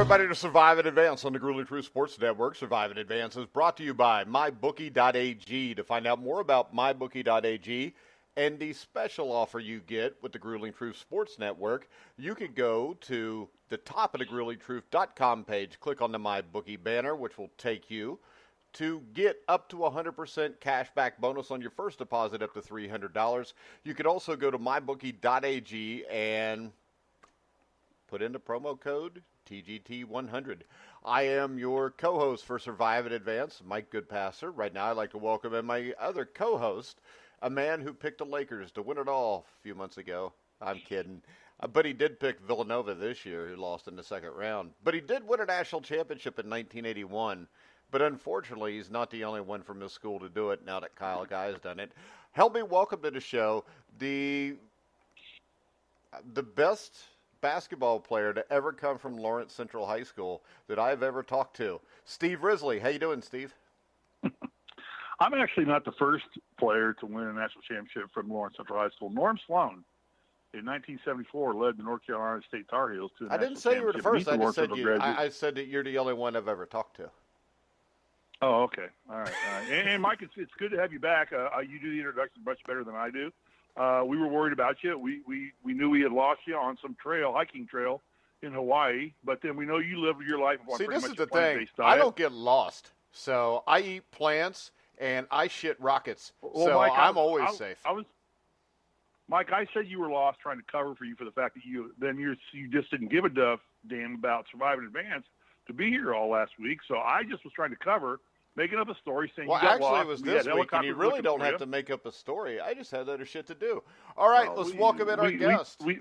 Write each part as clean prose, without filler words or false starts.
everybody to Survive in Advance on the Grueling Truth Sports Network. Survive in Advance is brought to you by MyBookie.ag. To find out more about MyBookie.ag and the special offer you get with the Grueling Truth Sports Network, you can go to the top of the GruelingTruth.com page, click on the MyBookie banner, which will take you to get up to 100% cashback bonus on your first deposit up to $300. You can also go to MyBookie.ag and put in the promo code TGT100. I am your co-host for Survive in Advance, Mike Goodpaster. Right now, I'd like to welcome in my other co-host, a man who picked the Lakers to win it all a few months ago. I'm kidding. But he did pick Villanova this year, who lost in the second round. But he did win a national championship in 1981. But unfortunately, he's not the only one from his school to do it now that Kyle Guy has done it. Help me welcome to the show the best basketball player to ever come from Lawrence Central High School that I've ever talked to. Steve Risley. How you doing, Steve? I'm actually not the first player to win a national championship from Lawrence Central High School. Norm Sloan, in 1974, led the North Carolina State Tar Heels to a national championship. I didn't say you were the first. I said that you're the only one I've ever talked to. Oh, okay. All right. And Mike, it's good to have you back. You do the introduction much better than I do. We were worried about you. We knew we had lost you on some hiking trail in Hawaii, but then we know you live your life on pretty much a plant-based diet. See, this is the thing. I don't get lost. So I eat plants and I shit rockets. Well, so Mike, I'm always safe. Mike, I said you were lost trying to cover for you for the fact that you just didn't give a damn about Survive in Advance to be here all last week. So I just was trying to cover, making up a story saying you got lost. Well, actually, it was this week, and you really don't have to make up a story. I just had other shit to do. All right, let's welcome in our guest. We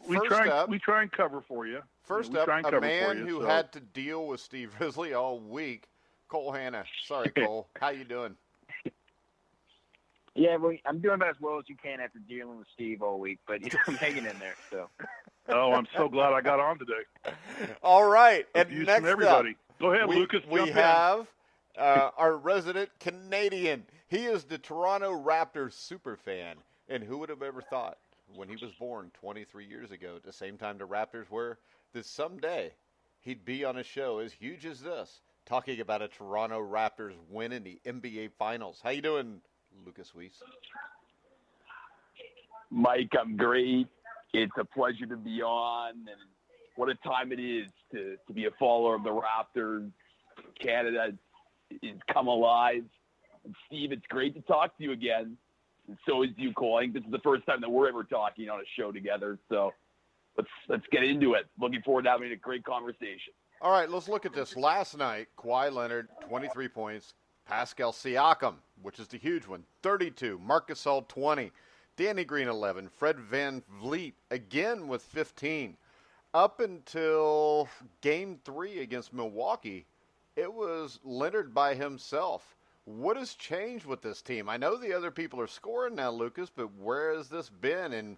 try and cover for you. First up, a man who had to deal with Steve Risley all week, Cole Hanna. Sorry, Cole. How you doing? Yeah, well, I'm doing about as well as you can after dealing with Steve all week, but I'm hanging in there. So. Oh, I'm so glad I got on today. All right, and Abuse next from everybody. up, go ahead, Lucas. We have our resident Canadian. He is the Toronto Raptors super fan, and who would have ever thought when he was born 23 years ago, at the same time the Raptors were, that someday he'd be on a show as huge as this, talking about a Toronto Raptors win in the NBA Finals. How you doing, Lukas Weese? Mike, I'm great. It's a pleasure to be on, and what a time it is to be a follower of the Raptors. Canada is come alive. And Steve, it's great to talk to you again, and so is you, Cole. I think this is the first time that we're ever talking on a show together, so let's get into it. Looking forward to having a great conversation. All right, let's look at this. Last night, Kawhi Leonard, 23 points. Pascal Siakam, which is the huge one, 32. Marc Gasol, 20. Danny Green, 11. Fred VanVleet, again with 15. Up until Game 3 against Milwaukee, it was Leonard by himself. What has changed with this team? I know the other people are scoring now, Lucas, but where has this been? And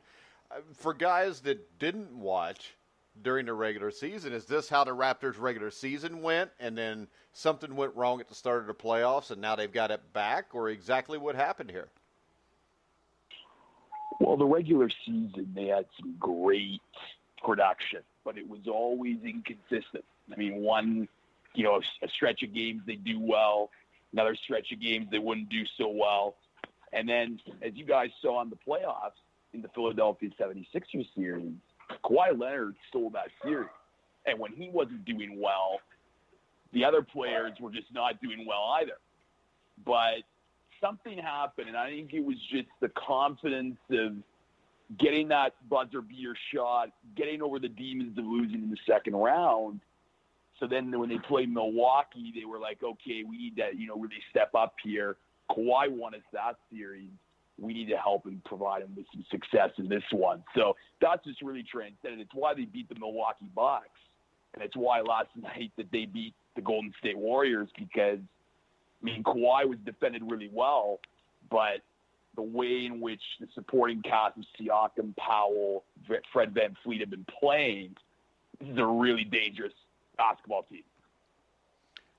for guys that didn't watch during the regular season, is this how the Raptors' regular season went, and then something went wrong at the start of the playoffs, and now they've got it back, or exactly what happened here? Well, the regular season, they had some great production, but it was always inconsistent. I mean, a stretch of games they do well, another stretch of games they wouldn't do so well. And then, as you guys saw in the playoffs, in the Philadelphia 76ers series, Kawhi Leonard stole that series. And when he wasn't doing well, the other players were just not doing well either. But something happened, and I think it was just the confidence of getting that buzzer beater shot, getting over the demons of losing in the second round. So then when they played Milwaukee, they were like, okay, we need to, really step up here. Kawhi won us that series. We need to help and provide him with some success in this one. So that's just really transcended. It's why they beat the Milwaukee Bucks. And it's why last night that they beat the Golden State Warriors, because, Kawhi was defended really well, but the way in which the supporting cast of Siakam, Powell, Fred VanVleet have been playing, this is a really dangerous basketball team.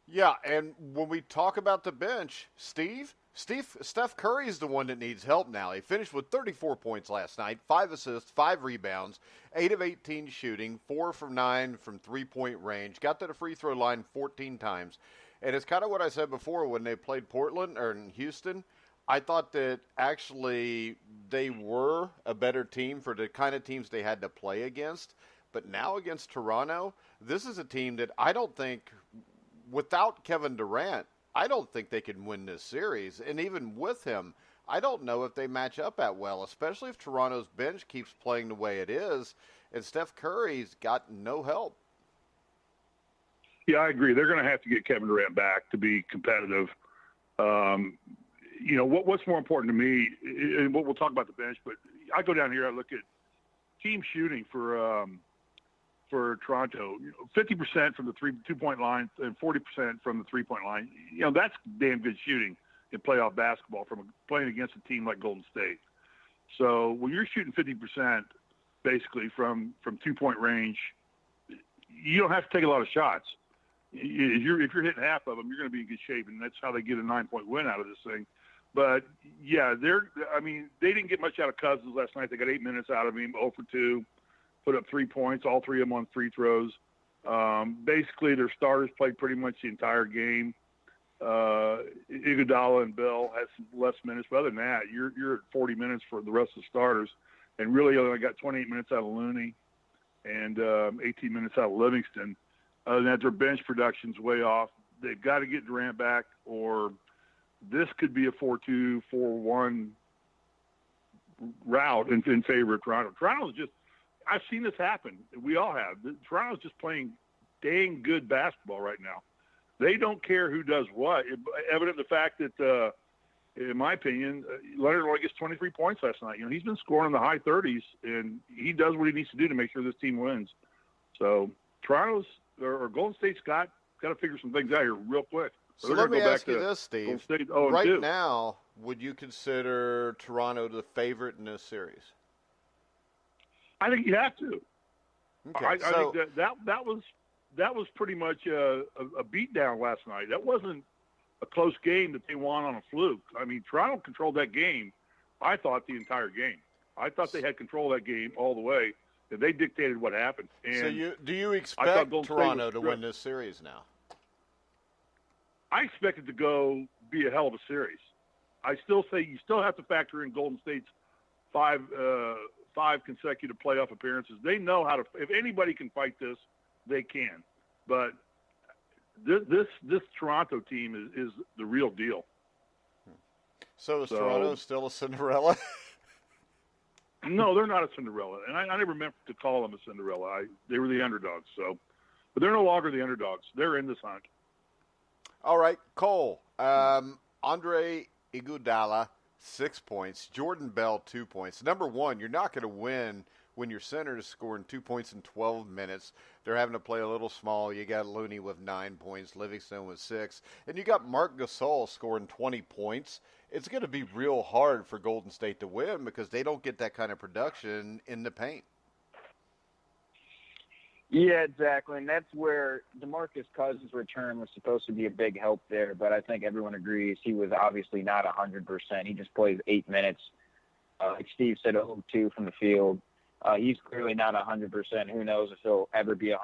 Yeah, and when we talk about the bench, Steve Steph Curry's the one that needs help now. He finished with 34 points last night, 5 assists, 5 rebounds, 8 of 18 shooting, 4 from 9 from three-point range, got to the free throw line 14 times. And it's kind of what I said before when they played Portland or in Houston. I thought that actually they were a better team for the kind of teams they had to play against. But now against Toronto, this is a team that I don't think, without Kevin Durant, I don't think they can win this series. And even with him, I don't know if they match up that well, especially if Toronto's bench keeps playing the way it is and Steph Curry's got no help. Yeah, I agree. They're going to have to get Kevin Durant back to be competitive. What's more important to me, and we'll talk about the bench, but I go down here, I look at team shooting for Toronto, 50% from the two-point line and 40% from the three-point line. That's damn good shooting in playoff basketball from playing against a team like Golden State. So when you're shooting 50% basically from two-point range, you don't have to take a lot of shots. If you're hitting half of them, you're going to be in good shape, and that's how they get a 9-point win out of this thing. But, yeah, they didn't get much out of Cousins last night. They got 8 minutes out of him, 0 for 2. Put up 3 points, all 3 of them on free throws. Basically, their starters played pretty much the entire game. Iguodala and Bell had some less minutes, but other than that, you're at 40 minutes for the rest of the starters, and really only got 28 minutes out of Looney and 18 minutes out of Livingston. Other than that, their bench production's way off. They've got to get Durant back, or this could be a 4-2, 4-1 route in favor of Toronto. Toronto's just – I've seen this happen. We all have. Toronto's just playing dang good basketball right now. They don't care who does what. Evident the fact that, in my opinion, Leonard only gets 23 points last night. He's been scoring in the high 30s, and he does what he needs to do to make sure this team wins. So Toronto's or Golden State's got to figure some things out here real quick. So let me ask you this, Steve. Right now, would you consider Toronto the favorite in this series? I think you have to. Okay, I think that was pretty much a beatdown last night. That wasn't a close game that they won on a fluke. I mean, Toronto controlled that game, I thought, the entire game. I thought they had control of that game all the way. They dictated what happened. And so do you expect Toronto to win this series now? I expect it to be a hell of a series. I still say you still have to factor in Golden State's five consecutive playoff appearances. They know how to. If anybody can fight this, they can. But this Toronto team is the real deal. So is Toronto still a Cinderella? No, they're not a Cinderella, and I never meant to call them a Cinderella. They were the underdogs. But they're no longer the underdogs. They're in this hunt. All right, Cole. Andre Iguodala, 6 points. Jordan Bell, 2 points. Number one, you're not going to win when your center is scoring 2 points in 12 minutes. They're having to play a little small. You got Looney with 9 points, Livingston with 6, and you got Marc Gasol scoring 20 points. It's going to be real hard for Golden State to win because they don't get that kind of production in the paint. Yeah, exactly. And that's where DeMarcus Cousins' return was supposed to be a big help there, but I think everyone agrees he was obviously not 100%. He just plays 8 minutes. Like Steve said, 0-2 from the field. He's clearly not 100%. Who knows if he'll ever be 100%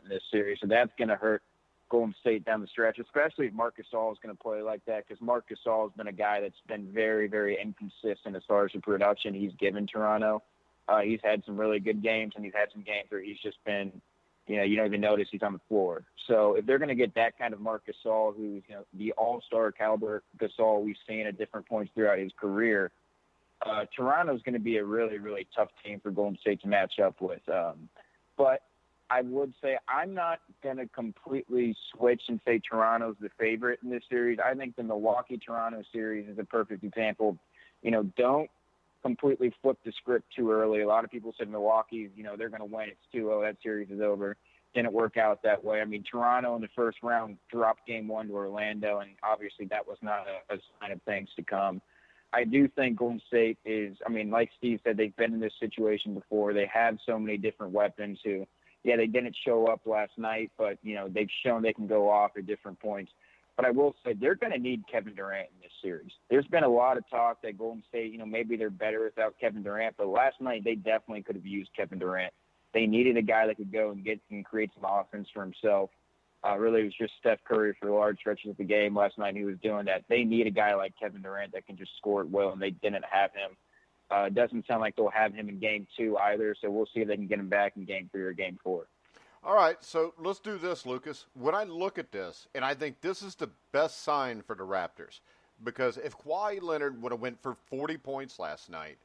in this series. So that's going to hurt Golden State down the stretch, especially if Marc Gasol is going to play like that, because Marc Gasol has been a guy that's been very, very inconsistent as far as the production he's given Toronto. He's had some really good games, and he's had some games where he's just been, you don't even notice he's on the floor. So if they're going to get that kind of Marc Gasol, who's the all-star caliber Gasol we've seen at different points throughout his career, Toronto's going to be a really, really tough team for Golden State to match up with. But I would say I'm not going to completely switch and say Toronto's the favorite in this series. I think the Milwaukee-Toronto series is a perfect example. Don't completely flip the script too early. A lot of people said Milwaukee, they're going to win. It's 2-0. That series is over. Didn't work out that way. I mean, Toronto in the first round dropped game 1 to Orlando, and obviously that was not a sign of things to come. I do think Golden State is, like Steve said, they've been in this situation before. They have so many different weapons they didn't show up last night, but, they've shown they can go off at different points. But I will say they're going to need Kevin Durant in this series. There's been a lot of talk that Golden State, maybe they're better without Kevin Durant. But last night they definitely could have used Kevin Durant. They needed a guy that could go and create some offense for himself. Really, it was just Steph Curry for large stretches of the game last night. He was doing that. They need a guy like Kevin Durant that can just score it well, and they didn't have him. It doesn't sound like they'll have him in Game 2 either, so we'll see if they can get him back in Game 3 or Game 4. All right, so let's do this, Lucas. When I look at this, and I think this is the best sign for the Raptors, because if Kawhi Leonard would have went for 40 points last night,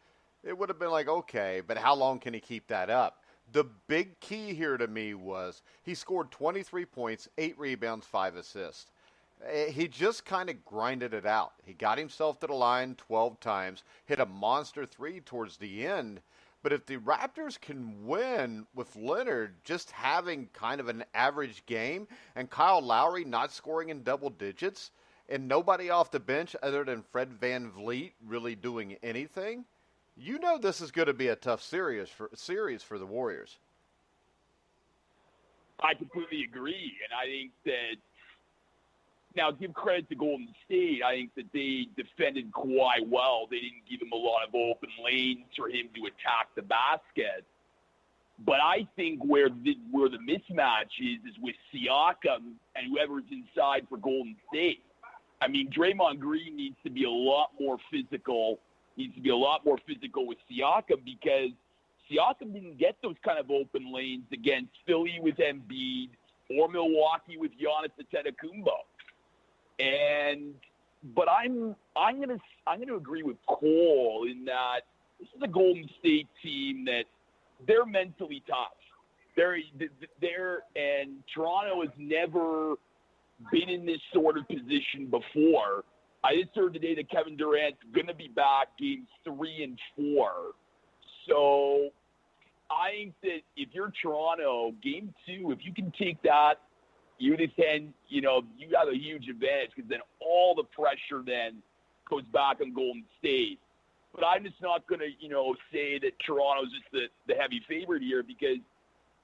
it would have been like, okay, but how long can he keep that up? The big key here to me was he scored 23 points, 8 rebounds, 5 assists. He just kind of grinded it out. He got himself to the line 12 times, hit a monster 3 towards the end. But if the Raptors can win with Leonard just having kind of an average game and Kyle Lowry not scoring in double digits and nobody off the bench other than Fred VanVleet really doing anything, this is going to be a tough series for the Warriors. I completely agree, and I think that now give credit to Golden State. I think that they defended Kawhi well. They didn't give him a lot of open lanes for him to attack the basket. But I think where the mismatch is with Siakam and whoever's inside for Golden State. I mean, Draymond Green needs to be a lot more physical. Needs to be a lot more physical with Siakam because Siakam didn't get those kind of open lanes against Philly with Embiid or Milwaukee with Giannis Antetokounmpo. But I'm gonna agree with Cole in that this is a Golden State team that they're mentally tough. And Toronto has never been in this sort of position before. I just heard today that Kevin Durant's going to be back Games 3 and 4. So I think that if you're Toronto, Game 2, if you can take that, you have a huge advantage because then all the pressure then goes back on Golden State. But I'm just not going to, say that Toronto's just the heavy favorite here because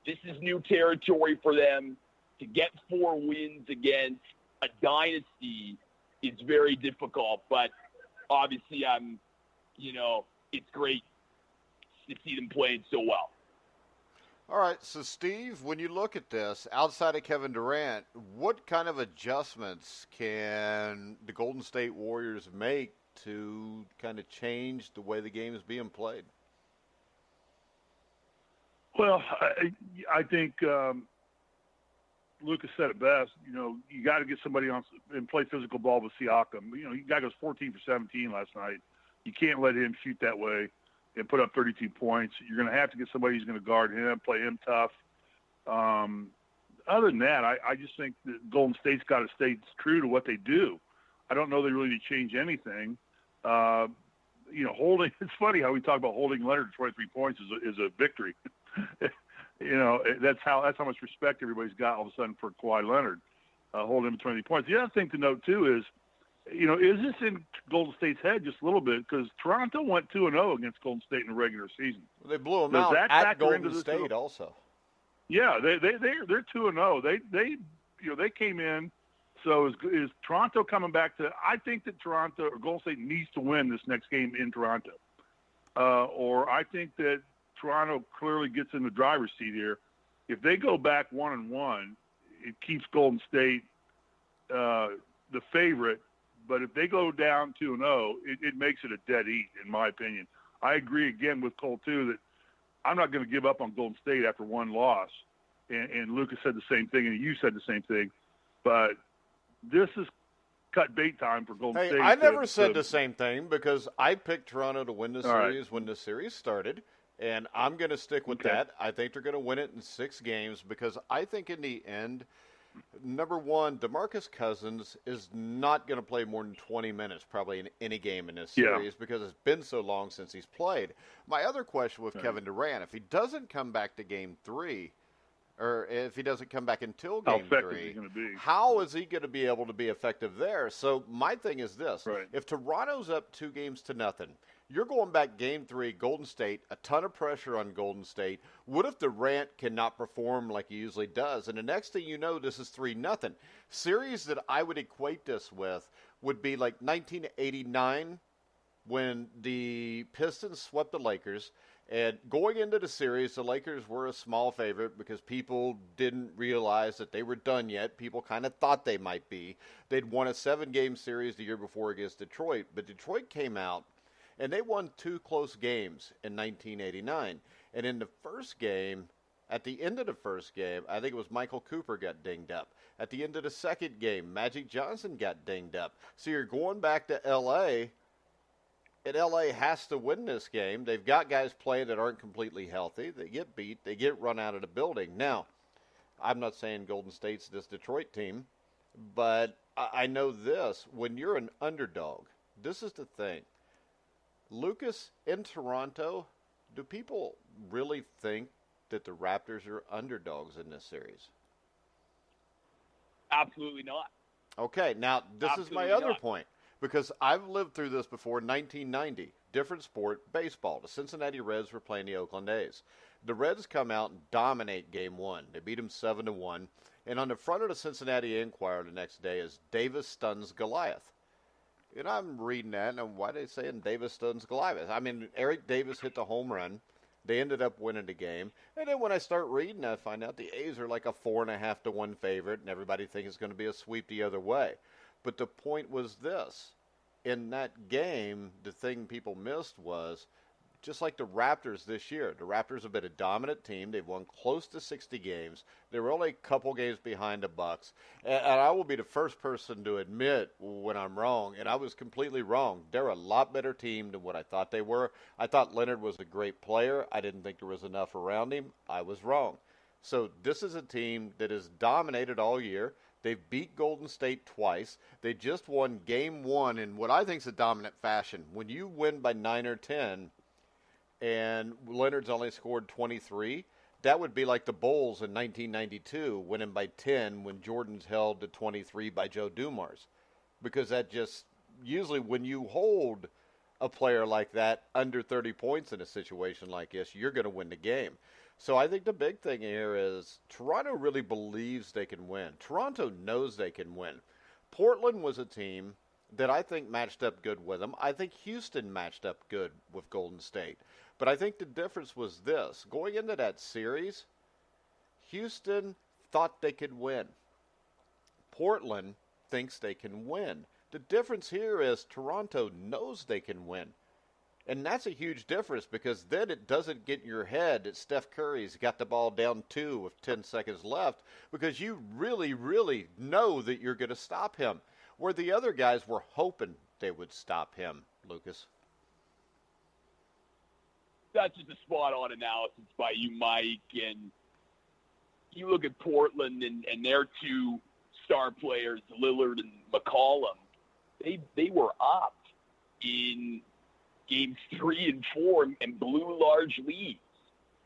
this is new territory for them. To get 4 wins against a dynasty is very difficult. But obviously, it's great to see them playing so well. All right, so Steve, when you look at this, outside of Kevin Durant, what kind of adjustments can the Golden State Warriors make to kind of change the way the game is being played? Well, I think Lukas said it best. You got to get somebody on and play physical ball with Siakam. He guy goes 14 for 17 last night. You can't let him shoot that way and put up 32 points. You're going to have to get somebody who's going to guard him, play him tough. Other than that, I just think that Golden State's got to stay true to what they do. I don't know they really need to change anything. Holding. It's funny how we talk about holding Leonard to 23 points is a victory. That's how much respect everybody's got all of a sudden for Kawhi Leonard holding him to 20 points. The other thing to note too is, is this in Golden State's head just a little bit? Because Toronto went 2-0 against Golden State in the regular season. Well, they blew them out at Golden State also. Yeah, they're 2-0. They came in. So is Toronto coming back to? I think that Toronto or Golden State needs to win this next game in Toronto, or I think that Toronto clearly gets in the driver's seat here. If they go back 1-1, it keeps Golden State the favorite. But if they go down 2-0, it makes it a dead eat, in my opinion. I agree again with Cole too that I'm not going to give up on Golden State after one loss. And Lukas said the same thing, and you said the same thing. But this is cut bait time for Golden State. I never said the same thing because I picked Toronto to win the series when the series started, and I'm going to stick with that. I think they're going to win it in 6 games because I think in the end, number one, DeMarcus Cousins is not going to play more than 20 minutes probably in any game in this series because it's been so long since he's played. My other question with Kevin Durant, if he doesn't come back to Game 3, or if he doesn't come back until how Game effective 3, he's going to be. how is he going to be able to be effective there? So my thing is this. Right. If Toronto's up 2-0, you're going back Game 3, Golden State, a ton of pressure on Golden State. What if Durant cannot perform like he usually does? And the next thing you know, this is 3-0. Series that I would equate this with would be like 1989 when the Pistons swept the Lakers. And going into the series, the Lakers were a small favorite because people didn't realize that they were done yet. People kind of thought they might be. They'd won a 7-game series the year before against Detroit, but Detroit came out and they won 2 close games in 1989. And in the first game, at the end of the first game, I think it was Michael Cooper got dinged up. At the end of the second game, Magic Johnson got dinged up. So you're going back to L.A., and L.A. has to win this game. They've got guys playing that aren't completely healthy. They get beat. They get run out of the building. Now, I'm not saying Golden State's this Detroit team, but I know this. When you're an underdog, this is the thing. Lukas, in Toronto, do people really think that the Raptors are underdogs in this series? Absolutely not. Okay, now this is my Absolutely other not. point. Because I've lived through this before. 1990, different sport, baseball. The Cincinnati Reds were playing the Oakland A's. The Reds come out and dominate Game 1. They beat them 7-1. And on the front of the Cincinnati Enquirer the next day is Davis stuns Goliath. And I'm reading that, and why are they saying Davis stuns Goliath? I mean, Eric Davis hit the home run. They ended up winning the game. And then when I start reading, I find out the A's are like a 4.5-1 favorite, and everybody thinks it's going to be a sweep the other way. But the point was this. In that game, the thing people missed was, just like the Raptors this year, the Raptors have been a dominant team. They've won close to 60 games. They were only a couple games behind the Bucks. And I will be the first person to admit when I'm wrong, and I was completely wrong. They're a lot better team than what I thought they were. I thought Leonard was a great player. I didn't think there was enough around him. I was wrong. So this is a team that has dominated all year. They've beat Golden State twice. They just won Game 1 in what I think is a dominant fashion. When you win by 9 or 10 and Leonard's only scored 23, that would be like the Bulls in 1992 winning by 10 when Jordan's held to 23 by Joe Dumars. Because that just, usually when you hold a player like that under 30 points in a situation like this, you're going to win the game. So I think the big thing here is Toronto really believes they can win. Toronto knows they can win. Portland was a team that I think matched up good with them. I think Houston matched up good with Golden State. But I think the difference was this. Going into that series, Houston thought they could win. Portland thinks they can win. The difference here is Toronto knows they can win. And that's a huge difference because then it doesn't get in your head that Steph Curry's got the ball down 2 with 10 seconds left because you really, really know that you're going to stop him. Where the other guys were hoping they would stop him, Lucas. That's just a spot-on analysis by you, Mike. And you look at Portland and their 2 star players, Lillard and McCollum. They were up in Games 3 and 4 and blew large leads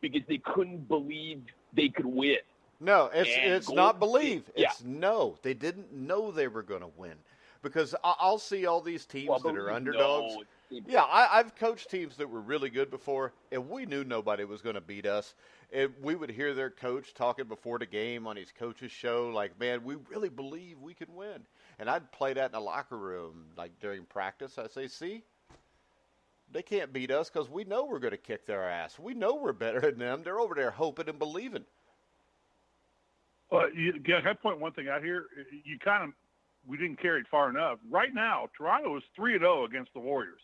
because they couldn't believe they could win. No, it's not believe. Yeah. It's no. They didn't know they were going to win. Because I'll see all these teams that are underdogs. Yeah, I've coached teams that were really good before, and we knew nobody was going to beat us. And we would hear their coach talking before the game on his coach's show, like, man, we really believe we can win. And I'd play that in the locker room, like during practice. I'd say, see, they can't beat us because we know we're going to kick their ass. We know we're better than them. They're over there hoping and believing. Well, can I point one thing out here? We didn't carry it far enough. Right now, Toronto is 3-0 against the Warriors.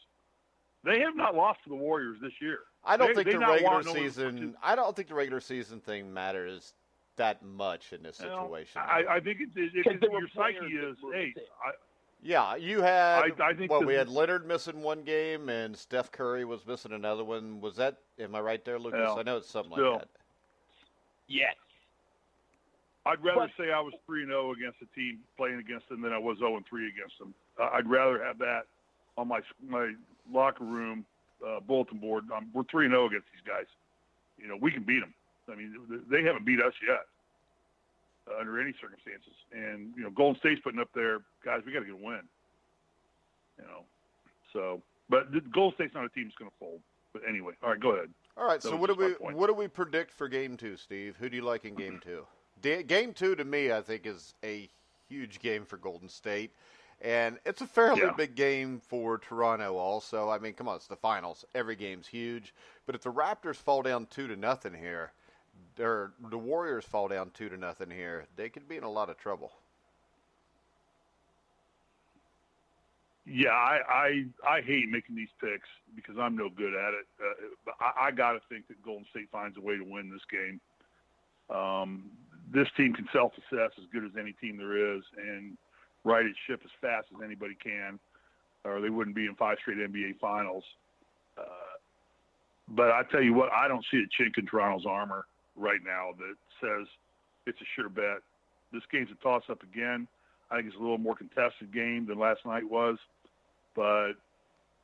They have not lost to the Warriors this year. I don't think the regular season. I don't think the regular season thing matters that much in this situation. I think your psyche is. Hey, yeah, you had. I think we had Leonard missing one game and Steph Curry was missing another one. Was that? Am I right there, Lucas? I know it's something like that. Yes. I'd rather say I was 3-0 against a team playing against them than I was 0-3 against them. I'd rather have that on my locker room bulletin board. We're 3-0 against these guys. We can beat them. I mean, they haven't beat us yet. under any circumstances. And, Golden State's putting up there, guys, we got to get a win. So, but the Golden State's not a team that's going to fold. But anyway, all right, go ahead. All right, so what do we predict for Game 2, Steve? Who do you like in Game 2? Game 2, to me, I think, is a huge game for Golden State. And it's a fairly big game for Toronto also. I mean, come on, it's the finals. Every game's huge. But if the Raptors fall down 2-0 here, or the Warriors fall down 2-0 here, they could be in a lot of trouble. Yeah, I hate making these picks because I'm no good at it. But I got to think that Golden State finds a way to win this game. This team can self-assess as good as any team there is and right its ship as fast as anybody can, or they wouldn't be in 5 straight NBA Finals. But I tell you what, I don't see a chink in Toronto's armor right now that says it's a sure bet. This game's a toss-up again. I think it's a little more contested game than last night was. But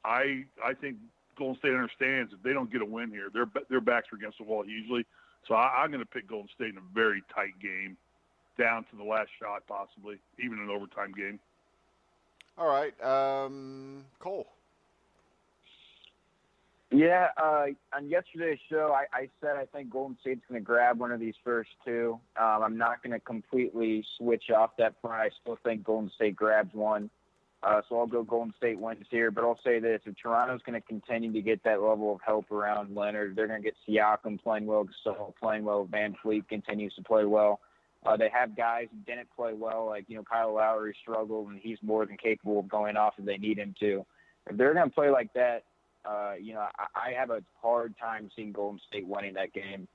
I think Golden State understands if they don't get a win here, their backs are against the wall usually. So I'm going to pick Golden State in a very tight game, down to the last shot possibly, even an overtime game. All right, Cole. Yeah, on yesterday's show, I said I think Golden State's going to grab one of these first two. I'm not going to completely switch off that front. I still think Golden State grabs one. So I'll go Golden State wins here. But I'll say this, if Toronto's going to continue to get that level of help around Leonard, they're going to get Siakam playing well, Gasol playing well, Van Fleet continues to play well. They have guys who didn't play well, like, Kyle Lowry struggled, and he's more than capable of going off if they need him to. If they're going to play like that, I have a hard time seeing Golden State winning that game.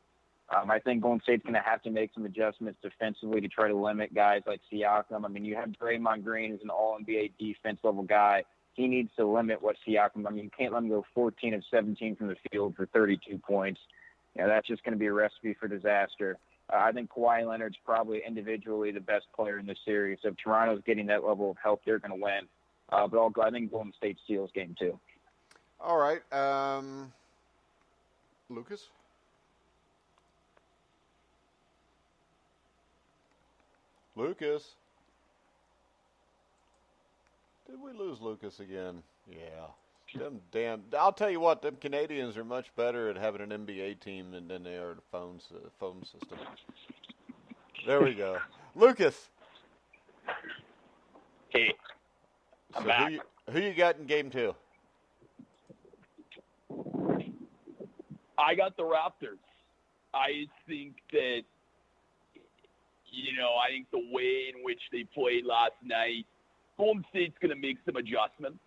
I think Golden State's going to have to make some adjustments defensively to try to limit guys like Siakam. I mean, you have Draymond Green, who's an all-NBA defense-level guy. He needs to limit what Siakam – I mean, you can't let him go 14 of 17 from the field for 32 points. That's just going to be a recipe for disaster. I think Kawhi Leonard's probably individually the best player in this series. So if Toronto's getting that level of help, they're going to win. But I think Golden State steals game 2. All right. Lucas? Lucas? Did we lose Lucas again? Yeah. I'll tell you what, them Canadians are much better at having an NBA team than they are the phone system. There we go. Lucas. Hey. I'm back. Who you got in game 2? I got the Raptors. I think that, I think the way in which they played last night, Golden State's going to make some adjustments.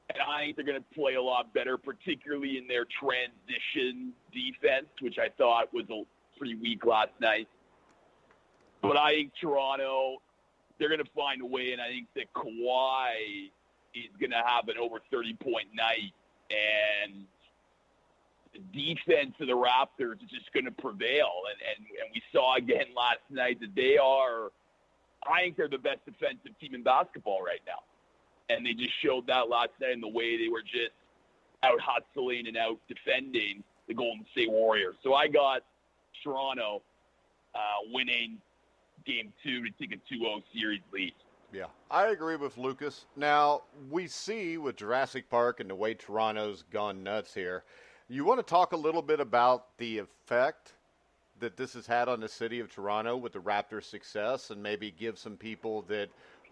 And I think they're going to play a lot better, particularly in their transition defense, which I thought was pretty weak last night. But I think Toronto, they're going to find a way, and I think that Kawhi is going to have an over 30-point night. And the defense of the Raptors is just going to prevail. And we saw again last night that I think they're the best defensive team in basketball right now. And they just showed that last night in the way they were just out hustling and out defending the Golden State Warriors. So I got Toronto winning game 2 to take a 2-0 series lead. Yeah, I agree with Lucas. Now, we see with Jurassic Park and the way Toronto's gone nuts here, you want to talk a little bit about the effect that this has had on the city of Toronto with the Raptors' success, and maybe give some people that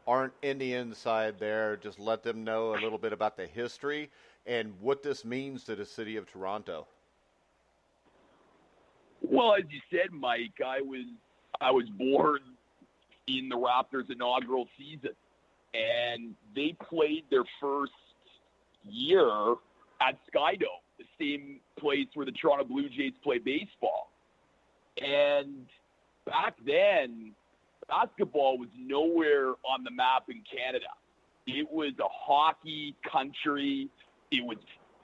aren't in the inside there, just let them know a little bit about the history and what this means to the city of Toronto. Well, as you said, Mike, I was born in the Raptors' inaugural season, and they played their first year at Skydome, the same place where the Toronto Blue Jays play baseball. And back then, basketball was nowhere on the map in Canada. It was a hockey country. It was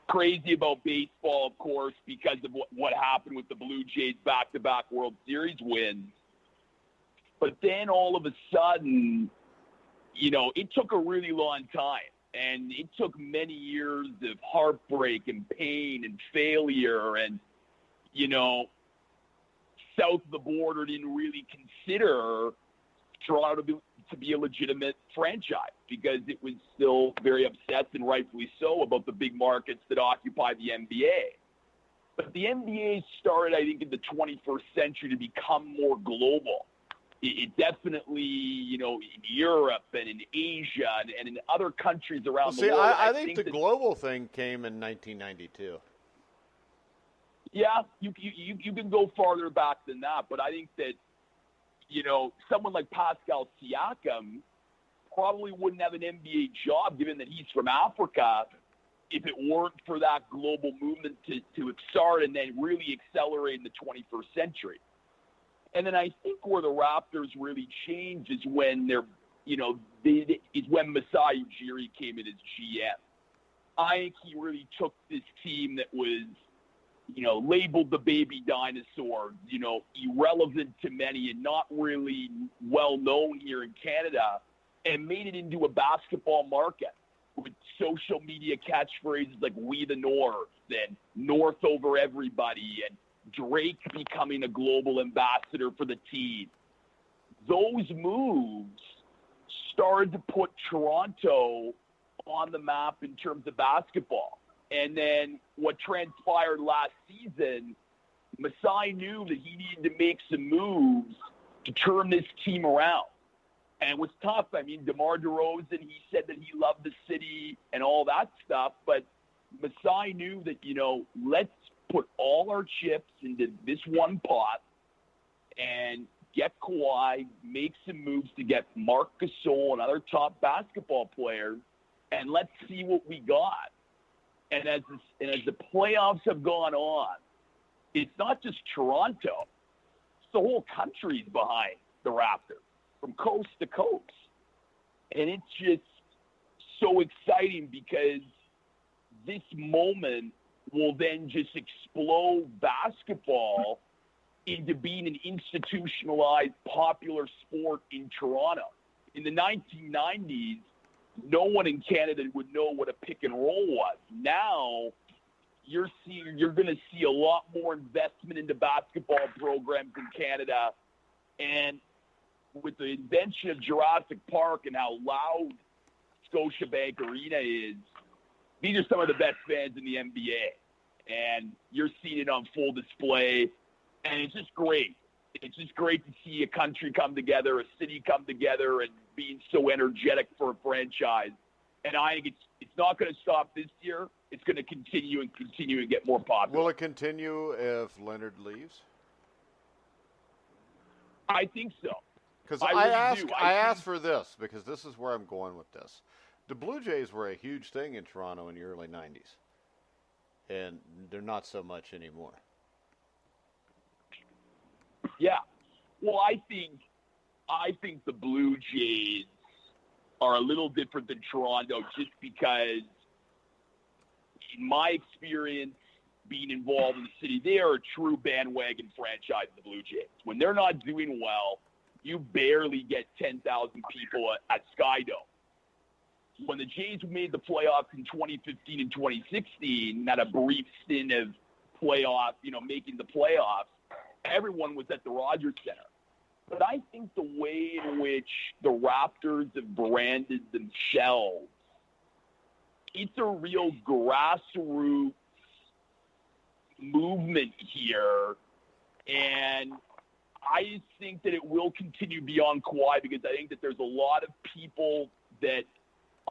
crazy about baseball, of course, because of what happened with the Blue Jays back-to-back World Series wins. But then all of a sudden, it took a really long time. And it took many years of heartbreak and pain and failure and, south of the border didn't really consider Toronto to be a legitimate franchise because it was still very obsessed, and rightfully so, about the big markets that occupy the NBA. But the NBA started, I think, in the 21st century to become more global. It definitely, in Europe and in Asia and in other countries around the world. I think the global thing came in 1992. Yeah, you can go farther back than that, but I think that, someone like Pascal Siakam probably wouldn't have an NBA job, given that he's from Africa, if it weren't for that global movement to start and then really accelerate in the 21st century. And then I think where the Raptors really change is when when Masai Ujiri came in as GM. I think he really took this team that was, labeled the baby dinosaur, irrelevant to many and not really well known here in Canada, and made it into a basketball market with social media catchphrases like "We the North" and "North over everybody" and Drake becoming a global ambassador for the team. Those moves started to put Toronto on the map in terms of basketball. And then what transpired last season, Masai knew that he needed to make some moves to turn this team around. And it was tough. I mean, DeMar DeRozan, he said that he loved the city and all that stuff. But Masai knew that, let's put all our chips into this one pot and get Kawhi, make some moves to get Marc Gasol and other top basketball players, and let's see what we got. And as the playoffs have gone on, it's not just Toronto. It's the whole country's behind the Raptors from coast to coast. And it's just so exciting because this moment will then just explode basketball into being an institutionalized popular sport in Toronto. In the 1990s, no one in Canada would know what a pick and roll was. Now, you're going to see a lot more investment into basketball programs in Canada. And with the invention of Jurassic Park and how loud Scotiabank Arena is, these are some of the best fans in the NBA. And you're seeing it on full display. And it's just great. It's just great to see a country come together, a city come together, and being so energetic for a franchise. And I think it's not going to stop this year. It's going to continue and get more popular. Will it continue if Leonard leaves? I think so. Because I asked for this, because this is where I'm going with this. The Blue Jays were a huge thing in Toronto in the early 90s. And they're not so much anymore. Yeah. Well, I think the Blue Jays are a little different than Toronto just because, in my experience, being involved in the city, they are a true bandwagon franchise, the Blue Jays. When they're not doing well, you barely get 10,000 people at Skydome. When the Jays made the playoffs in 2015 and 2016, had a brief stint of making the playoffs, everyone was at the Rogers Center. But I think the way in which the Raptors have branded themselves, it's a real grassroots movement here. And I just think that it will continue beyond Kawhi because I think that there's a lot of people that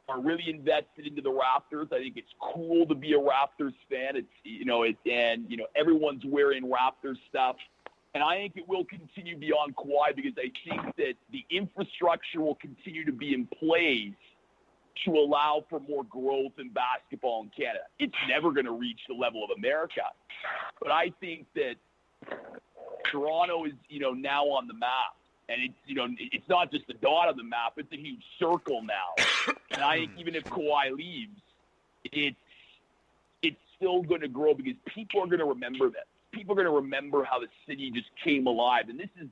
are really invested into the Raptors. I think it's cool to be a Raptors fan. Everyone's wearing Raptors stuff. And I think it will continue beyond Kawhi because I think that the infrastructure will continue to be in place to allow for more growth in basketball in Canada. It's never going to reach the level of America. But I think that Toronto is, now on the map. And it's not just a dot on the map, it's a huge circle now. And I think even if Kawhi leaves, it's still going to grow because people are going to remember this. People are going to remember how the city just came alive. And this is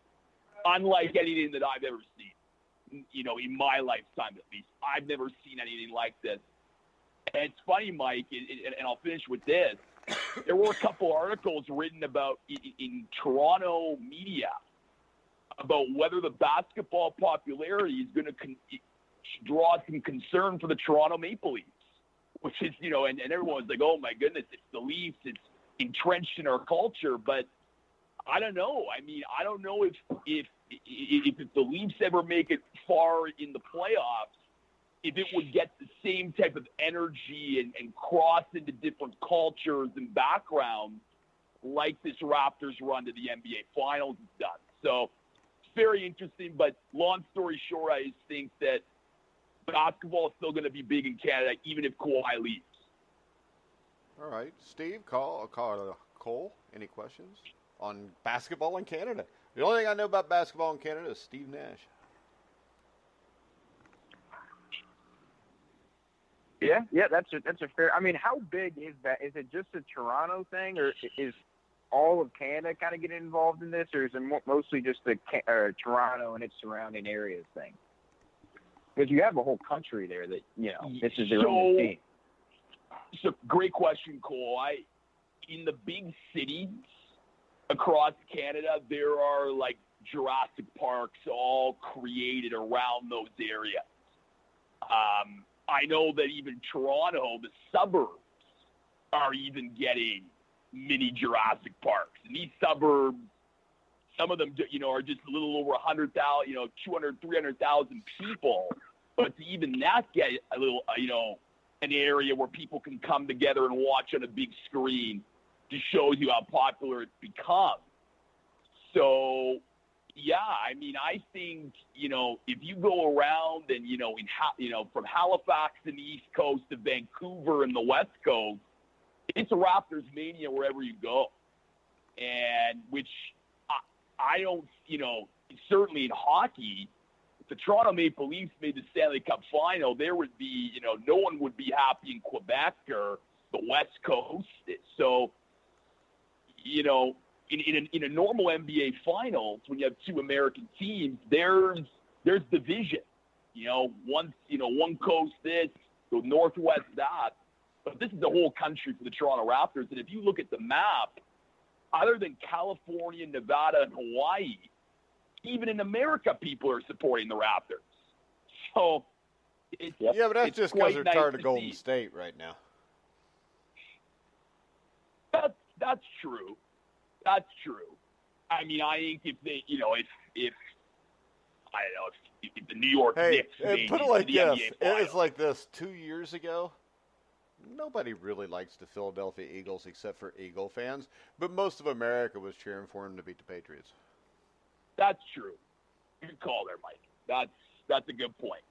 unlike anything that I've ever seen, in my lifetime at least. I've never seen anything like this. And it's funny, Mike, and I'll finish with this. there were a couple articles written about in Toronto media about whether the basketball popularity is going to draw some concern for the Toronto Maple Leafs, which is, and everyone's like, oh my goodness, it's the Leafs, it's entrenched in our culture. But I don't know. I mean, I don't know if the Leafs ever make it far in the playoffs, if it would get the same type of energy and cross into different cultures and backgrounds like this Raptors run to the NBA Finals has done. So it's very interesting, but long story short, I just think that basketball is still going to be big in Canada, even if Kawhi leaves. All right. Steve, Cole, any questions on basketball in Canada? The only thing I know about basketball in Canada is Steve Nash. Yeah, that's a fair. I mean, how big is that? Is it just a Toronto thing, or is all of Canada kind of getting involved in this, or is it mostly just the Toronto and its surrounding areas thing? Because you have a whole country there that this is their own team. So great question, Cole. In the big cities across Canada, there are like Jurassic Parks all created around those areas. I know that even Toronto, the suburbs, are even getting mini Jurassic Parks. And these suburbs, some of them, are just a little over 100,000, 200, 300,000 people. But to even that get a little, an area where people can come together and watch on a big screen just shows you how popular it's become. So, yeah, I mean, I think, if you go around and, from Halifax in the East Coast to Vancouver in the West Coast, it's a Raptors mania wherever you go. And which I don't, certainly in hockey, if the Toronto Maple Leafs made the Stanley Cup final, there would be, no one would be happy in Quebec or the West Coast. So, in a normal NBA finals, when you have two American teams, there's division. One coast this, the Northwest that. But this is the whole country for the Toronto Raptors. And if you look at the map, other than California, Nevada, and Hawaii, even in America, people are supporting the Raptors. So, but that's just because they're tired of Golden State right now. That's true. That's true. I mean, I think if they, if the New York Knicks made put it like the this, NBA Finals. it's like this 2 years ago. Nobody really likes the Philadelphia Eagles except for Eagle fans, but most of America was cheering for them to beat the Patriots. That's true. Good call there, Mike. That's a good point.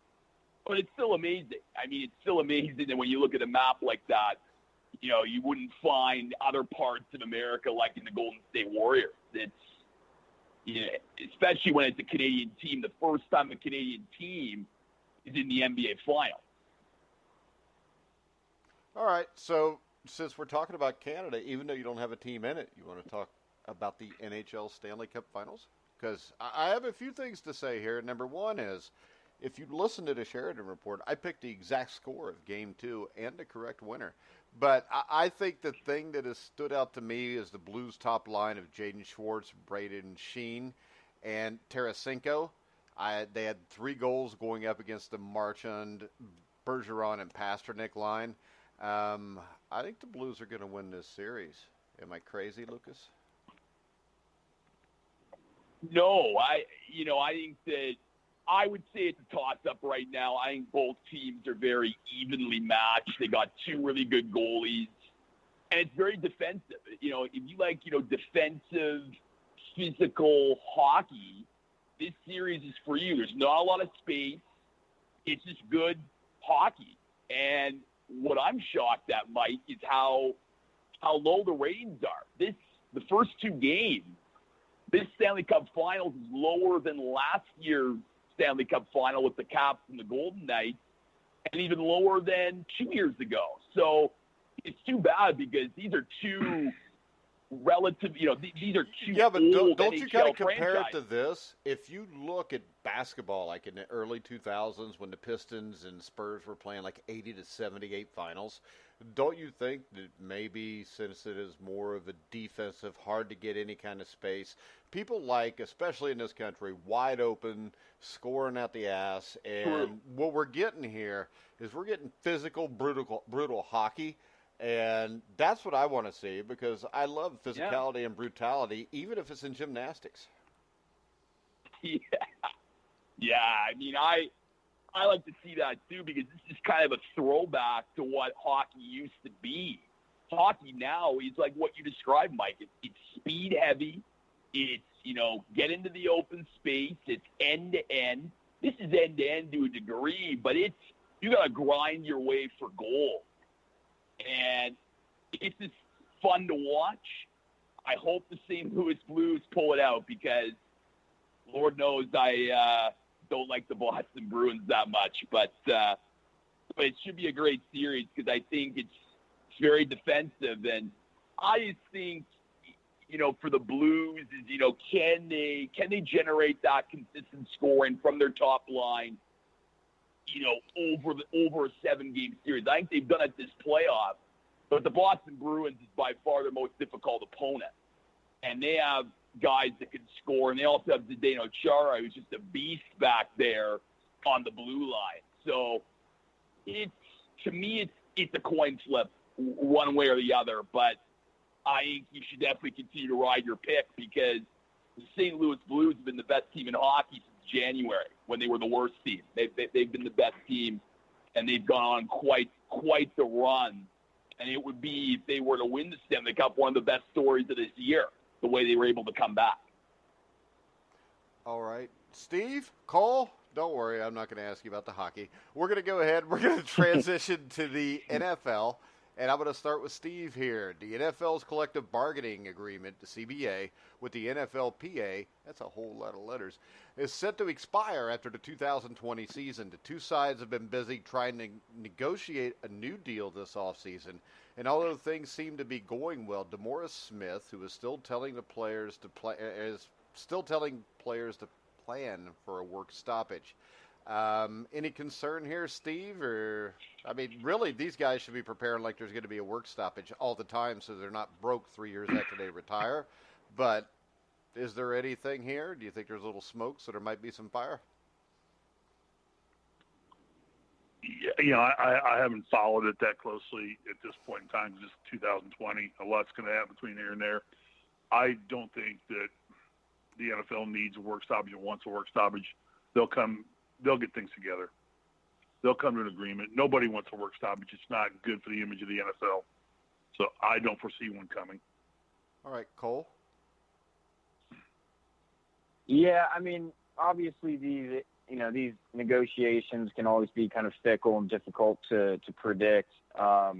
But it's still amazing. I mean, it's still amazing that when you look at a map like that, you wouldn't find other parts of America like in the Golden State Warriors. It's, especially when it's a Canadian team, the first time a Canadian team is in the NBA Finals. All right, so since we're talking about Canada, even though you don't have a team in it, you want to talk about the NHL Stanley Cup Finals? Because I have a few things to say here. Number one is, if you listen to the Sheridan Report, I picked the exact score of Game 2 and the correct winner. But I think the thing that has stood out to me is the Blues' top line of Jaden Schwartz, Braden Sheen, and Tarasenko. They had 3 goals going up against the Marchand, Bergeron, and Pasternak line. I think the Blues are going to win this series. Am I crazy, Lucas? No, I think that I would say it's a toss-up right now. I think both teams are very evenly matched. They got 2 really good goalies, and it's very defensive. If you like, defensive, physical hockey, this series is for you. There's not a lot of space. It's just good hockey. And what I'm shocked at, Mike, is how low the ratings are. The first 2 games, this Stanley Cup Finals is lower than last year's Stanley Cup Final with the Caps and the Golden Knights, and even lower than 2 years ago. So it's too bad because these are 2 relative, these are two Yeah, but old don't you kind NHL of compare it to franchises. this? If you look at basketball, like in the early 2000s when the Pistons and Spurs were playing like 80 to 78 finals, don't you think that maybe since it is more of a defensive, hard to get any kind of space, people like, especially in this country, wide open, scoring at the ass, and True. what we're getting here is we're getting physical, brutal hockey. And that's what I want to see because I love physicality and brutality, even if it's in gymnastics. Yeah. Yeah, I mean, I like to see that too because this is kind of a throwback to what hockey used to be. Hockey now is like what you described, Mike. It's speed heavy. It's, get into the open space. It's end to end. This is end to end to a degree, but you got to grind your way for goal. And it's just fun to watch. I hope the St. Louis Blues pull it out because Lord knows I don't like the Boston Bruins that much. But it should be a great series because I think it's very defensive. And I just think, for the Blues is, can they generate that consistent scoring from their top line, over a 7-game series. I think they've done it this playoff, but the Boston Bruins is by far their most difficult opponent. And they have guys that can score, and they also have Zdeno Chara, who's just a beast back there on the blue line. So to me, it's a coin flip one way or the other, but I think you should definitely continue to ride your pick because the St. Louis Blues have been the best team in hockey since January when they were the worst team. They've been the best team, and they've gone on quite the run. And it would be, if they were to win the Stanley Cup, one of the best stories of this year, the way they were able to come back. All right. Steve, Cole, don't worry. I'm not going to ask you about the hockey. We're going to go ahead. We're going to transition to the NFL. And I'm going to start with Steve here. The NFL's collective bargaining agreement, the CBA, with the NFLPA, that's a whole lot of letters, is set to expire after the 2020 season. The two sides have been busy trying to negotiate a new deal this offseason. And although things seem to be going well, DeMaurice Smith, who is still telling players to plan for a work stoppage. Any concern here, Steve? Really, these guys should be preparing like there's going to be a work stoppage all the time so they're not broke 3 years after they retire. But is there anything here? Do you think there's a little smoke so there might be some fire? Yeah, I haven't followed it that closely at this point in time. Just 2020, a lot's going to happen between here and there. I don't think that the NFL needs a work stoppage or wants a work stoppage. They'll get things together. They'll come to an agreement. Nobody wants a work stoppage. It's not good for the image of the NFL. So I don't foresee one coming. All right, Cole? Yeah, obviously these negotiations can always be kind of fickle and difficult to predict. I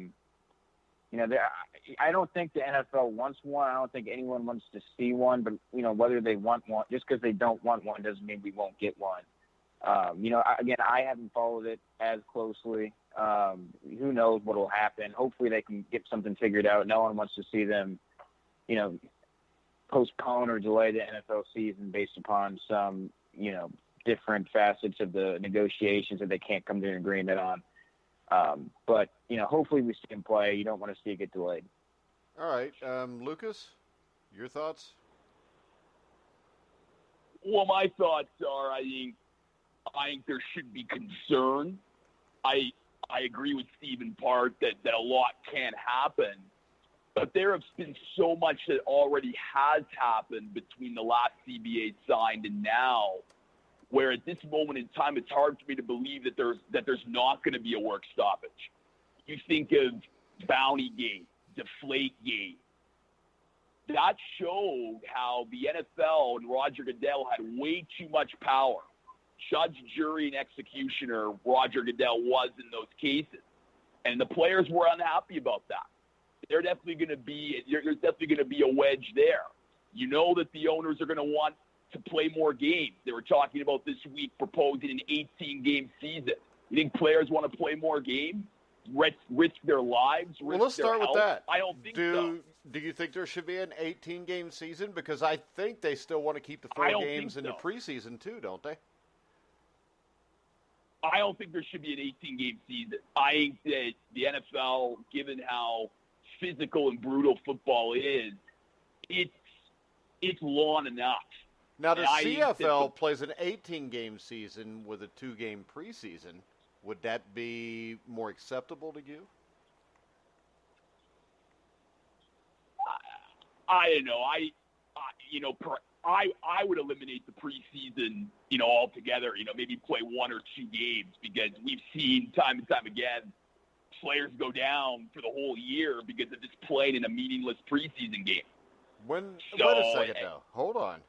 don't think the NFL wants one. I don't think anyone wants to see one. But, whether they want one, just because they don't want one doesn't mean we won't get one. I haven't followed it as closely. Who knows what will happen? Hopefully they can get something figured out. No one wants to see them, postpone or delay the NFL season based upon some, different facets of the negotiations that they can't come to an agreement on. But hopefully we see him play. You don't want to see it get delayed. All right. Lukas, your thoughts? Well, my thoughts are, I think there should be concern. I agree with Steve in part that a lot can't happen. But there has been so much that already has happened between the last CBA signed and now, where at this moment in time, it's hard for me to believe that there's not going to be a work stoppage. You think of Bountygate, Deflategate. That showed how the NFL and Roger Goodell had way too much power. Judge, jury, and executioner Roger Goodell was in those cases. And the players were unhappy about that. There's definitely going to be a wedge there. You know that the owners are going to want to play more games. They were talking about this week proposing an 18-game season. You think players want to play more games? risk their lives, Well, risk let's their start health? with that. I don't think so. Do you think there should be an 18-game season? Because I think they still want to keep the 4 I don't games in think the so. preseason too, don't they? I don't think there should be an 18-game season. I think that the NFL, given how physical and brutal football is, it's long enough. Now, the And I think that CFL plays an 18-game season with a 2-game preseason. Would that be more acceptable to you? I don't know. I would eliminate the preseason, altogether. Maybe play 1 or 2 games, because we've seen time and time again players go down for the whole year because of just playing in a meaningless preseason game. Wait a second, though. Hold on.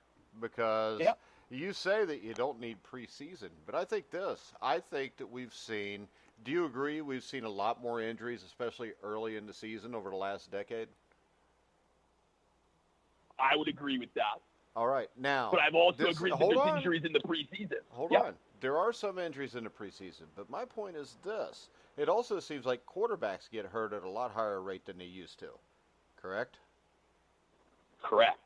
Because Yeah. you say that you don't need preseason, but I think that we've seen, do you agree we've seen a lot more injuries, especially early in the season over the last decade? I would agree with that. All right. Now, But I've also agreed that there's injuries in the preseason. Hold on. There are some injuries in the preseason, but my point is this. It also seems like quarterbacks get hurt at a lot higher rate than they used to. Correct? Correct.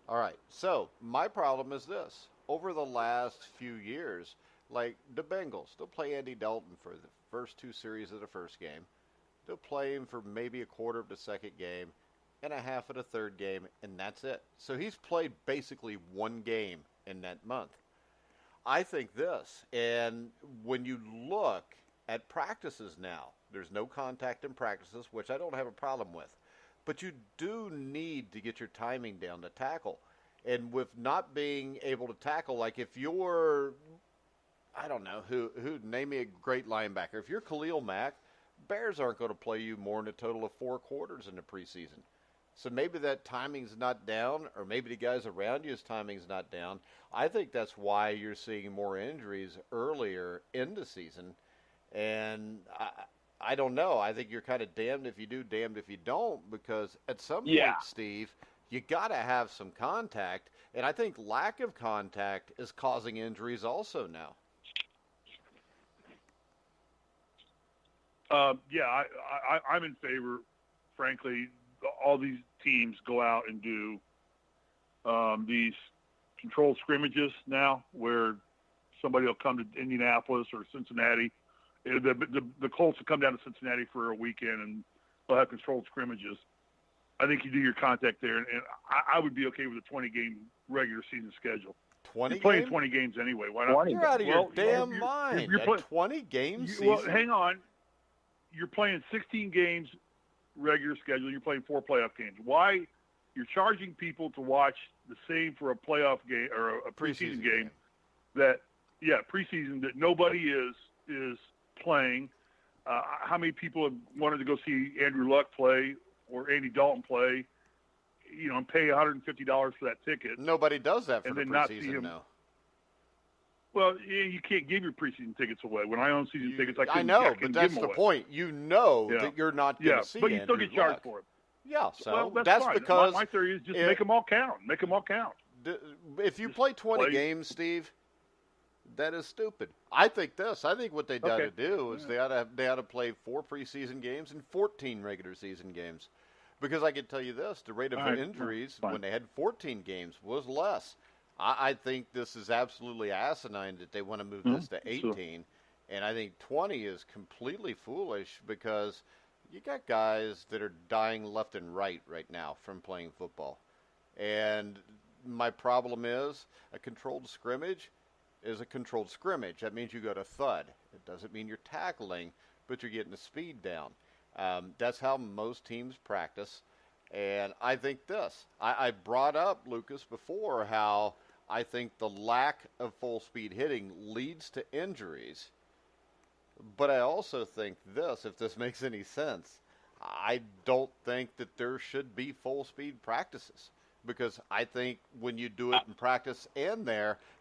All right. So my problem is this. Over the last few years, like the Bengals, they'll play Andy Dalton for the first 2 series of the first game. They'll play him for maybe a quarter of the second game and a half of the third game, and that's it. So he's played basically 1 game in that month. I think this, and when you look at practices now, there's no contact in practices, which I don't have a problem with. But you do need to get your timing down to tackle. And with not being able to tackle, like if you're, I don't know, who name me a great linebacker. If you're Khalil Mack, Bears aren't going to play you more than a total of 4 quarters in the preseason. So maybe that timing's not down, or maybe the guys around you's timing's not down. I think that's why you're seeing more injuries earlier in the season. And I don't know. I think you're kind of damned if you do, damned if you don't, because at some point, Steve, you got to have some contact. And I think lack of contact is causing injuries also now. I'm in favor, frankly. All these teams go out and do these controlled scrimmages now, where somebody will come to Indianapolis or Cincinnati. The Colts will come down to Cincinnati for a weekend, and they'll have controlled scrimmages. I think you do your contact there, and I would be okay with a 20-game regular season schedule. 20 You're playing games? 20 games anyway. Why not? You're out of your damn mind. You're a 20-game season? Well, hang on. You're playing 16 games regular schedule. You're playing 4 playoff games. Why? You're charging people to watch the same for a playoff game or a preseason game. Preseason that nobody is playing. How many people have wanted to go see Andrew Luck play or Andy Dalton play, and pay $150 for that ticket? Nobody does that for and the then not see preseason, him. no. Well, you can't give your preseason tickets away. When I own season tickets, I know, but that's the point. You know that you're not going to see but you still get charged for it. Yeah, so well, that's fine. because my theory is just make them all count. Make them all count. If you play 20 games, Steve, that is stupid. I think what they got to do is they ought to play 4 preseason games and 14 regular season games, because I can tell you this: the rate of injuries when they had 14 games was less. I think this is absolutely asinine that they want to move this to 18, and I think 20 is completely foolish, because you got guys that are dying left and right now from playing football. And my problem is a controlled scrimmage is a controlled scrimmage. That means you go to thud. It doesn't mean you're tackling, but you're getting the speed down. That's how most teams practice. And I think I brought up, Lukas, before how I think the lack of full speed hitting leads to injuries. But I also think if this makes any sense, I don't think that there should be full speed practices, because I think when you do it in practice and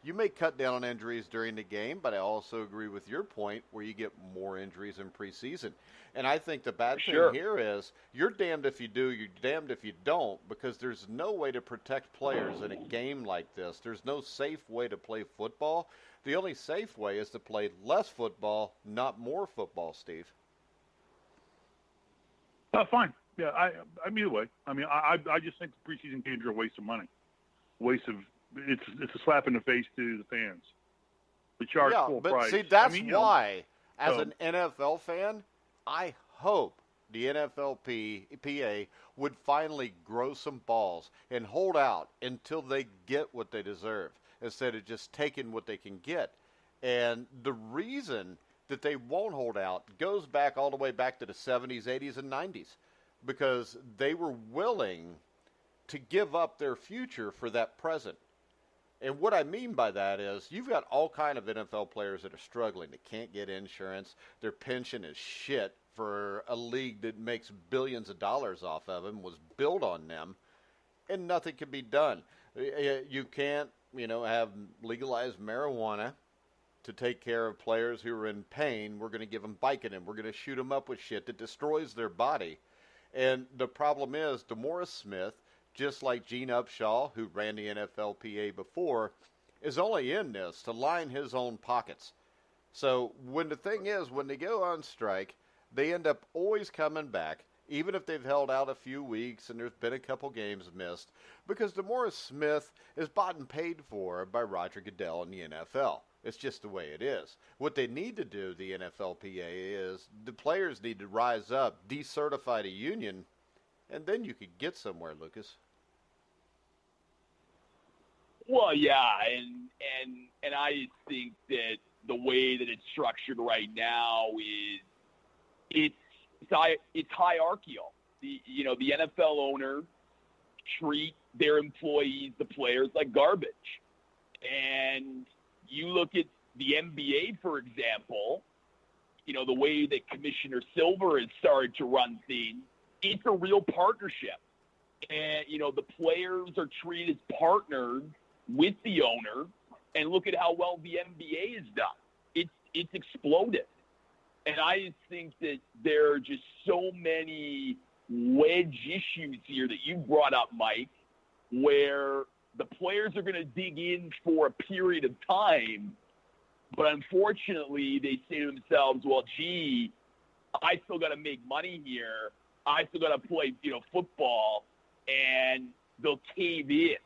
you may cut down on injuries during the game, but I also agree with your point where you get more injuries in preseason. And I think the bad thing here is you're damned if you do, you're damned if you don't, because there's no way to protect players in a game like this. There's no safe way to play football. The only safe way is to play less football, not more football, Steve. Fine. Yeah, I mean, either way. I mean, I just think the preseason games are a waste of money. It's a slap in the face to the fans. They charge full price. See, that's why, as an NFL fan, I hope the NFLPA would finally grow some balls and hold out until they get what they deserve, instead of just taking what they can get. And the reason that they won't hold out goes back all the way back to the 70s, 80s, and 90s, because they were willing to give up their future for that present. And what I mean by that is you've got all kind of NFL players that are struggling, that can't get insurance. Their pension is shit for a league that makes billions of dollars off of them, was built on them, and nothing can be done. You can't, have legalized marijuana to take care of players who are in pain. We're going to give them Vicodin. We're going to shoot them up with shit that destroys their body. And the problem is, DeMaurice Smith, just like Gene Upshaw, who ran the NFLPA before, is only in this to line his own pockets. So when they go on strike, they end up always coming back, even if they've held out a few weeks and there's been a couple games missed, because DeMaurice Smith is bought and paid for by Roger Goodell in the NFL. It's just the way it is. What they need to do, the NFLPA, is the players need to rise up, decertify the union, and then you could get somewhere, Lucas. Well, yeah, and I think that the way that it's structured right now is it's hierarchical. The NFL owner treat their employees, the players, like garbage. And you look at the NBA, for example, the way that Commissioner Silver has started to run things, it's a real partnership. And, the players are treated as partners with the owner, and look at how well the NBA has done. It's exploded. And I just think that there are just so many wedge issues here that you brought up, Mike, where the players are going to dig in for a period of time, but unfortunately they say to themselves, well, gee, I still got to make money here. I still got to play, football, and they'll cave in.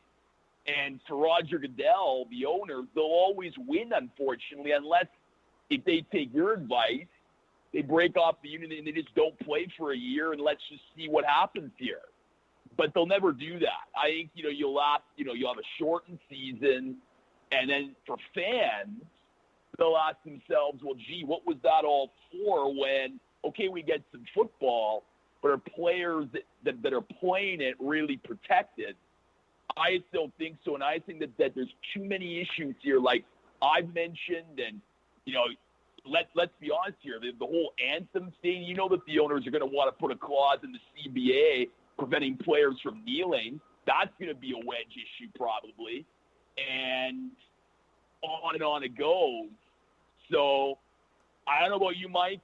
And for Roger Goodell, the owner, they'll always win, unfortunately, unless if they take your advice, they break off the union and they just don't play for a year and let's just see what happens here. But they'll never do that. I think, you'll have a shortened season, and then for fans, they'll ask themselves, well, gee, what was that all for when, okay, we get some football, but are players that are playing it really protected? I still think so, and I think that there's too many issues here, like I've mentioned, and, let's be honest here, the whole anthem thing, that the owners are going to want to put a clause in the CBA preventing players from kneeling. That's going to be a wedge issue probably, and on it goes. So I don't know about you, Mike,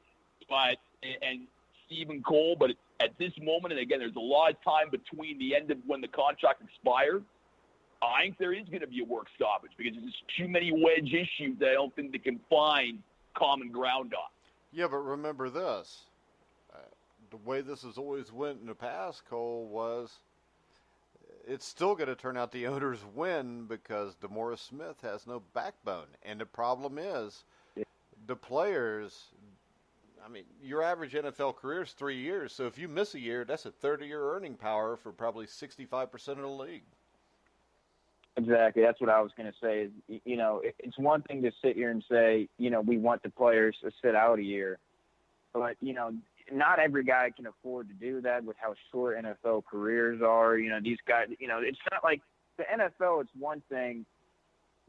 and Stephen Cole, but at this moment, and again, there's a lot of time between the end of when the contract expires, I think there is going to be a work stoppage because there's too many wedge issues that I don't think they can find common ground on. Yeah, but remember this. The way this has always went in the past, Cole, was it's still going to turn out the owners win because DeMaurice Smith has no backbone. And the problem is the players, your average NFL career is 3 years. So if you miss a year, that's a 30-year earning power for probably 65% of the league. Exactly. That's what I was going to say. It's one thing to sit here and say, we want the players to sit out a year. But, not every guy can afford to do that with how short NFL careers are. These guys, it's not like the NFL, it's one thing.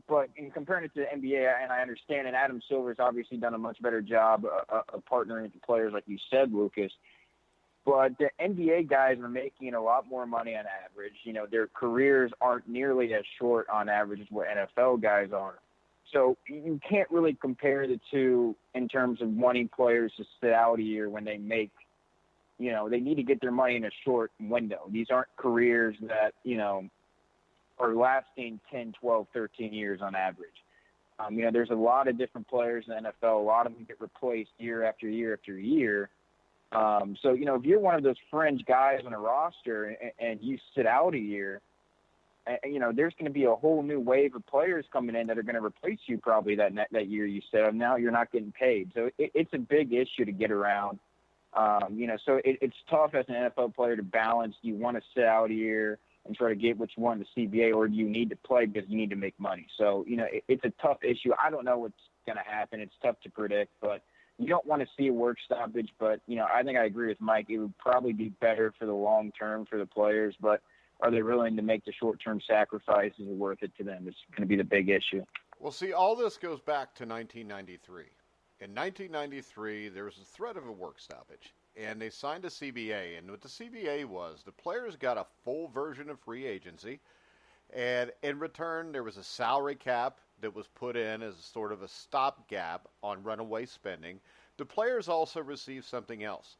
But in comparing it to the NBA, and I understand, and Adam Silver's obviously done a much better job of partnering with the players, like you said, Lucas. But the NBA guys are making a lot more money on average. Their careers aren't nearly as short on average as what NFL guys are. So you can't really compare the two in terms of wanting players to sit out a year when they make, they need to get their money in a short window. These aren't careers that, are lasting 10, 12, 13 years on average. There's a lot of different players in the NFL. A lot of them get replaced year after year after year. So, if you're one of those fringe guys on a roster and you sit out a year, there's going to be a whole new wave of players coming in that are going to replace you probably that year you sit. Now you're not getting paid. So it's a big issue to get around. So it's tough as an NFL player to balance. Do you want to sit out a year and try to get what you want in the CBA, or do you need to play because you need to make money? So, it's a tough issue. I don't know what's going to happen. It's tough to predict, but you don't want to see a work stoppage. But, I think I agree with Mike. It would probably be better for the long term for the players, but are they willing to make the short-term sacrifices worth it to them? It's going to be the big issue. Well, see, all this goes back to 1993. In 1993, there was a threat of a work stoppage, and they signed a CBA. And what the CBA was, the players got a full version of free agency, and in return, there was a salary cap that was put in as sort of a stopgap on runaway spending. The players also received something else.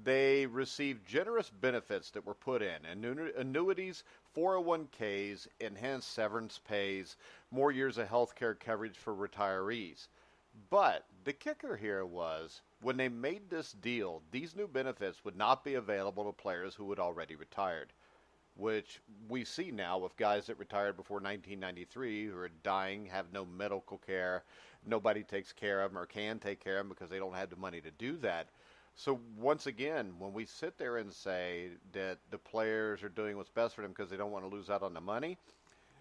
They received generous benefits that were put in, annuities, 401ks, enhanced severance pays, more years of health care coverage for retirees. But the kicker here was, when they made this deal, these new benefits would not be available to players who had already retired, which we see now with guys that retired before 1993 who are dying, have no medical care, nobody takes care of them or can take care of them because they don't have the money to do that. So once again, when we sit there and say that the players are doing what's best for them because they don't want to lose out on the money,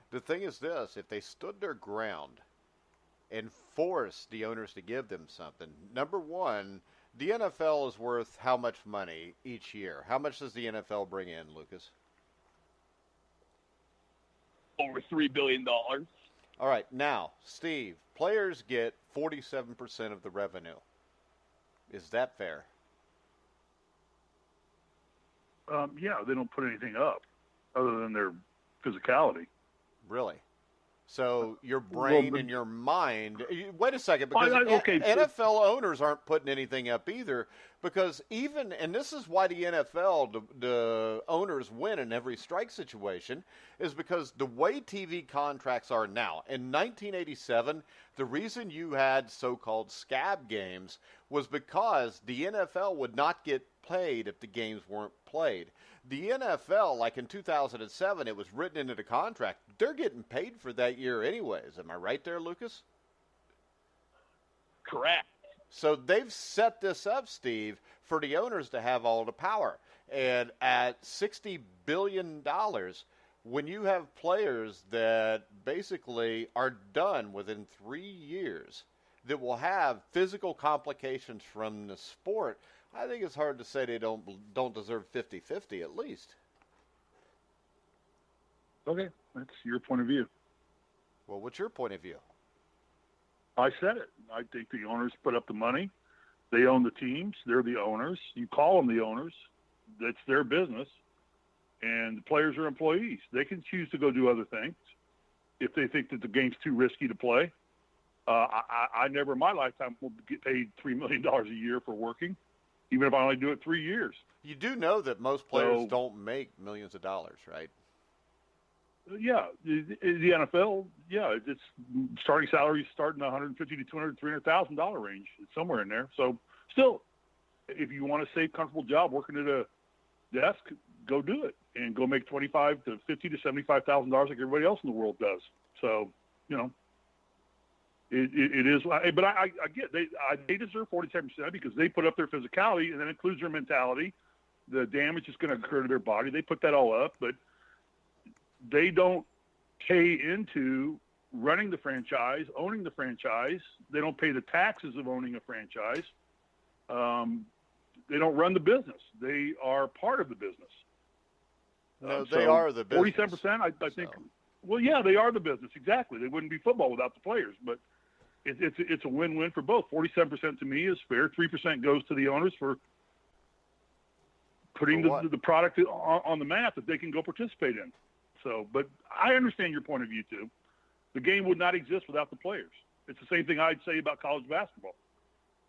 the thing is this: if they stood their ground and forced the owners to give them something, number one, the NFL is worth how much money each year? How much does the NFL bring in, Lucas? Over $3 billion. All right, now, Steve, players get 47% of the revenue. Is that fair? Yeah, they don't put anything up other than their physicality. Really? So your brain and your mind. Wait a second, because okay. NFL owners aren't putting anything up either. Because even, and this is why the NFL, the owners win in every strike situation, is because the way TV contracts are now. In 1987, the reason you had so-called scab games was because the NFL would not get played if the games weren't played. The NFL, like in 2007, it was written into the contract. They're getting paid for that year anyways. Am I right there, Lucas? Correct. So they've set this up, Steve, for the owners to have all the power. And at $60 billion, when you have players that basically are done within 3 years that will have physical complications from the sport, I think it's hard to say they don't deserve 50-50 at least. Okay, that's your point of view. Well, what's your point of view? I said it. I think the owners put up the money. They own the teams. They're the owners. You call them the owners. That's their business. And the players are employees. They can choose to go do other things if they think that the game's too risky to play. I never in my lifetime will get paid $3 million a year for working, even if I only do it 3 years. You do know that most players don't make millions of dollars, right? Yeah, the NFL, yeah, it's starting salaries starting $150,000 to $200,000, $300,000 range. It's somewhere in there. So still, if you want a safe, comfortable job working at a desk, go do it and go make $25,000 to $50,000 to $75,000 like everybody else in the world does. So, it is. But I get they deserve 47% because they put up their physicality, and that includes their mentality, the damage that's going to occur to their body. They put that all up, but they don't pay into running the franchise, owning the franchise. They don't pay the taxes of owning a franchise. They don't run the business. They are part of the business. No, they are the business. 47%, I think. So. Well, yeah, they are the business. Exactly. They wouldn't be football without the players. But it's a win-win for both. 47% to me is fair. 3% goes to the owners for putting the product on the map that they can go participate in. So, but I understand your point of view too. The game would not exist without the players. It's the same thing I'd say about college basketball,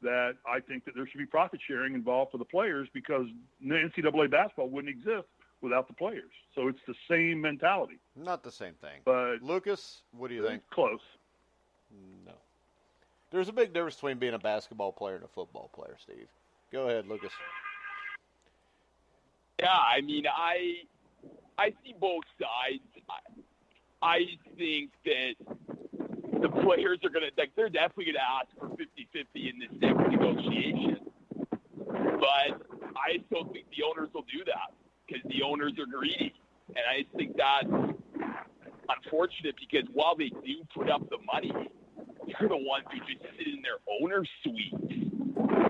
that I think that there should be profit sharing involved for the players because NCAA basketball wouldn't exist without the players. So it's the same mentality. Not the same thing. But Lucas, what do you think? Close. No. There's a big difference between being a basketball player and a football player, Steve. Go ahead, Lucas. Yeah, I mean, I see both sides. I think that the players are going to, like, they're definitely going to ask for 50-50 in this next negotiation. But I still think the owners will do that because the owners are greedy. And I think that's unfortunate because while they do put up the money, they're the ones who just sit in their owner suites.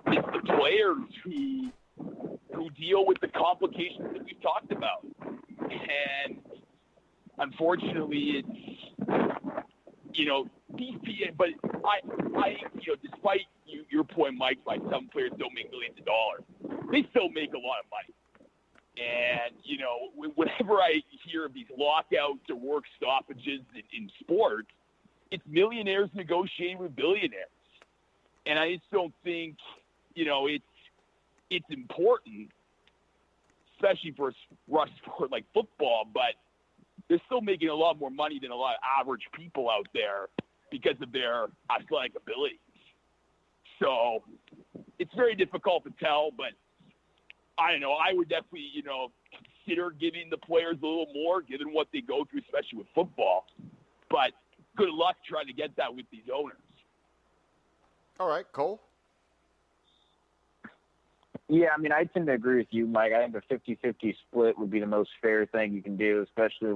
It's the players who deal with the complications that we've talked about. And unfortunately, it's, but I despite your point, Mike, like some players don't make millions of dollars, they still make a lot of money. And, whenever I hear of these lockouts or work stoppages in sports, it's millionaires negotiating with billionaires. And I just don't think, it's important, especially for a rush sport like football, but they're still making a lot more money than a lot of average people out there because of their athletic abilities. So it's very difficult to tell, but I don't know. I would definitely, consider giving the players a little more, given what they go through, especially with football. But good luck trying to get that with these owners. All right, Cole. Yeah, I mean, I tend to agree with you, Mike. I think a 50-50 split would be the most fair thing you can do, especially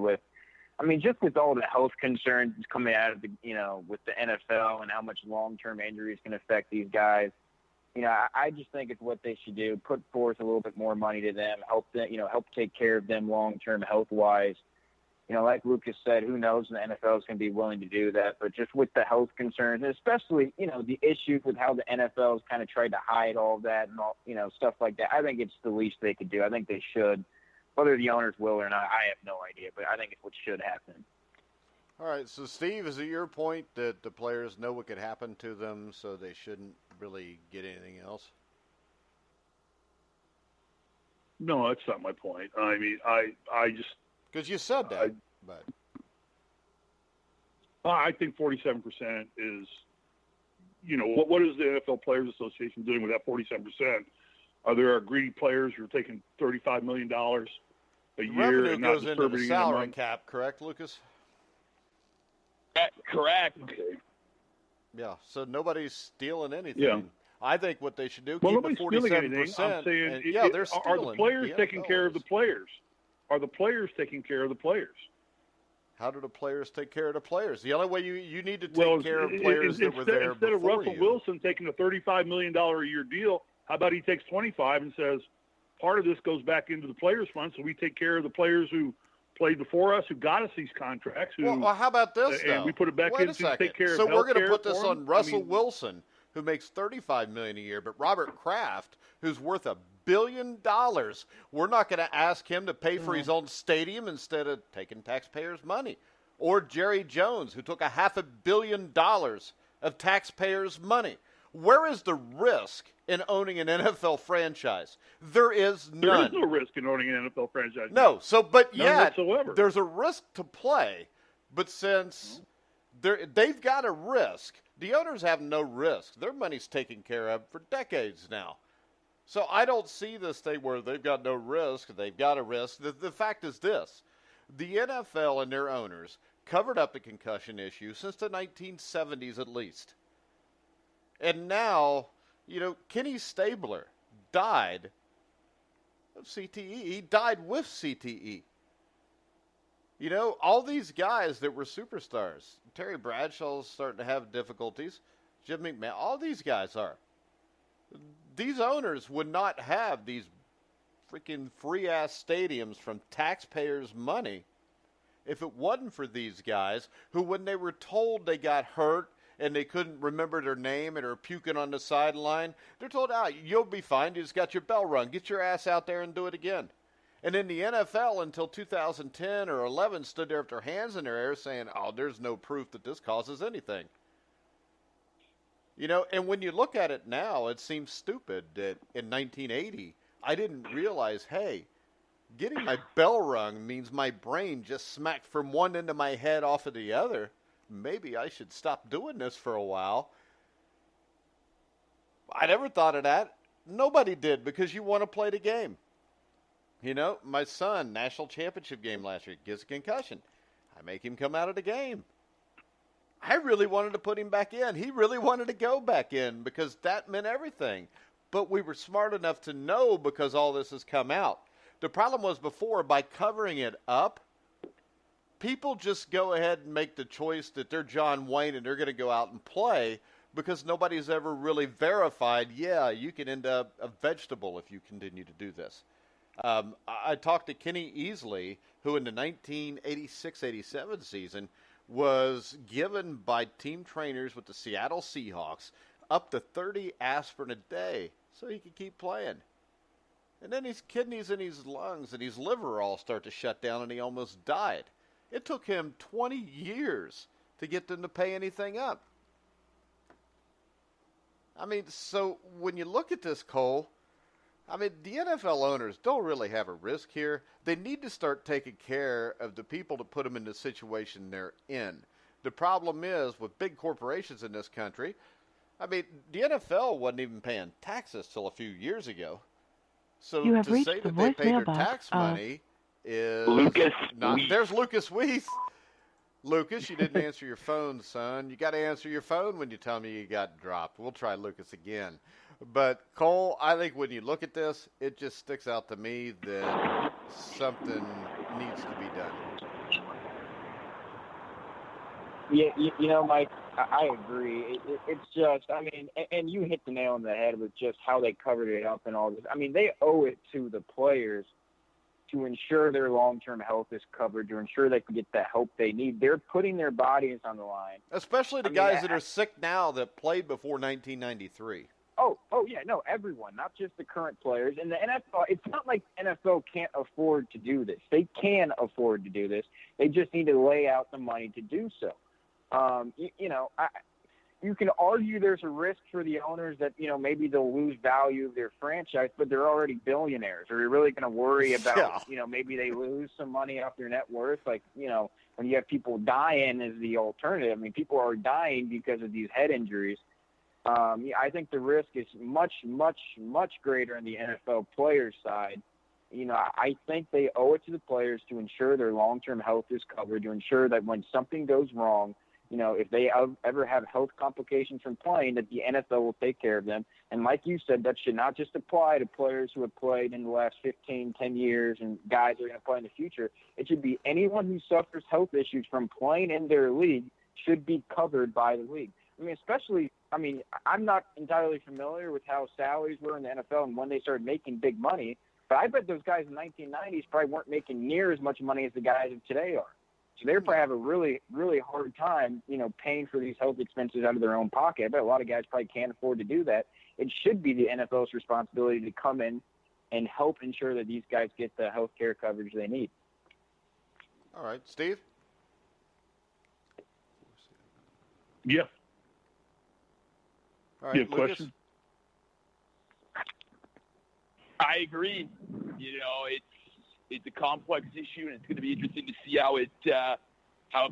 just with all the health concerns coming out of with the NFL and how much long-term injuries can affect these guys. I just think it's what they should do. Put forth a little bit more money to them, help take care of them long-term health-wise. Like Lukas said, who knows when the NFL is going to be willing to do that. But just with the health concerns, and especially, the issues with how the NFL has kind of tried to hide all of that and all, stuff like that, I think it's the least they could do. I think they should. Whether the owners will or not, I have no idea. But I think it's what should happen. All right, so Steve, is it your point that the players know what could happen to them, so they shouldn't really get anything else? No, that's not my point. I mean, I just... Because you said that, but... I think 47% is, what is the NFL Players Association doing with that 47%? There are greedy players who are taking $35 million a year revenue and not goes into the distributing salary them. cap, correct, Lukas? Correct. Okay. Yeah, so nobody's stealing anything. Yeah. I think what they should do, Well, keep nobody's it stealing 47%. anything. I'm saying, and, they're stealing. are the players taking care of the players? Are the players taking care of the players? How do the players take care of the players? The only way you need to take care of players that were there instead of before Russell you. Wilson taking a $35 million a year deal, how about he takes 25 and says, part of this goes back into the players' fund, so we take care of the players who played before us, who got us these contracts. Well, how about this, though? And we put it back Wait in a to second. take care so of we're going to healthcare put this for on them? Russell Wilson, who makes $35 million a year, but Robert Kraft, who's worth $1 billion, we're not going to ask him to pay for his own stadium instead of taking taxpayers' money. Or Jerry Jones, who took $500 million of taxpayers' money. Where is the risk in owning an NFL franchise? There is none. There is no risk in owning an NFL franchise. No, but none yet whatsoever. There's a risk to play, but since they've got a risk, the owners have no risk. Their money's taken care of for decades now. So I don't see this thing where they've got no risk, they've got a risk. The fact is this. The NFL and their owners covered up the concussion issue since the 1970s at least. And now, Kenny Stabler died of CTE. He died with CTE. All these guys that were superstars. Terry Bradshaw's starting to have difficulties. Jim McMahon, all these guys are. These owners would not have these freaking free-ass stadiums from taxpayers' money if it wasn't for these guys who, when they were told they got hurt and they couldn't remember their name and are puking on the sideline, they're told, you'll be fine. You just got your bell rung. Get your ass out there and do it again. And then the NFL until 2010 or 11 stood there with their hands in their air saying, there's no proof that this causes anything. And when you look at it now, it seems stupid that in 1980, I didn't realize, hey, getting my bell rung means my brain just smacked from one end of my head off of the other. Maybe I should stop doing this for a while. I never thought of that. Nobody did because you want to play the game. You know, my son, national championship game last year, gets a concussion. I make him come out of the game. I really wanted to put him back in. He really wanted to go back in because that meant everything. But we were smart enough to know because all this has come out. The problem was before, by covering it up, people just go ahead and make the choice that they're John Wayne and they're going to go out and play because nobody's ever really verified, yeah, you can end up a vegetable if you continue to do this. I talked to Kenny Easley, who in the 1986-87 season was given by team trainers with the Seattle Seahawks up to 30 aspirin a day so he could keep playing. And then his kidneys and his lungs and his liver all start to shut down and he almost died. It took him 20 years to get them to pay anything up. I mean, so when you look at this, Cole, I mean, the NFL owners don't really have a risk here. They need to start taking care of the people to put them in the situation they're in. The problem is, with big corporations in this country, I mean, the NFL wasn't even paying taxes till a few years ago. So to say that they pay their tax money is Lukas not. Weese. There's Lukas Weese. Lucas, you didn't answer your phone, son. You got to answer your phone when you tell me you got dropped. We'll try Lucas again. But, Cole, I think when you look at this, it just sticks out to me that something needs to be done. Yeah, you know, Mike, I agree. It's just, I mean, and you hit the nail on the head with just how they covered it up and all this. I mean, they owe it to the players to ensure their long-term health is covered, to ensure they can get the help they need. They're putting their bodies on the line. Especially the guys that are sick now that played before 1993. Oh, yeah, no, everyone, not just the current players. And the NFL, it's not like NFL can't afford to do this. They can afford to do this. They just need to lay out the money to do so. You can argue there's a risk for the owners that, you know, maybe they'll lose value of their franchise, but they're already billionaires. Are you really going to worry about, you know, maybe they lose some money off their net worth? Like, you know, when you have people dying as the alternative, I mean, people are dying because of these head injuries. I think the risk is much, much, much greater on the NFL players' side. You know, I think they owe it to the players to ensure their long-term health is covered, to ensure that when something goes wrong, you know, if they ever have health complications from playing, that the NFL will take care of them. And like you said, that should not just apply to players who have played in the last 15, 10 years and guys who are going to play in the future. It should be anyone who suffers health issues from playing in their league should be covered by the league. I mean, I'm not entirely familiar with how salaries were in the NFL and when they started making big money, but I bet those guys in the 1990s probably weren't making near as much money as the guys of today are. So they probably have a really, really hard time, you know, paying for these health expenses out of their own pocket. I bet a lot of guys probably can't afford to do that. It should be the NFL's responsibility to come in and help ensure that these guys get the health care coverage they need. All right, Steve? Yeah. All right, You have a Lucas? question? I agree. You know, it's a complex issue, and it's going to be interesting to see how it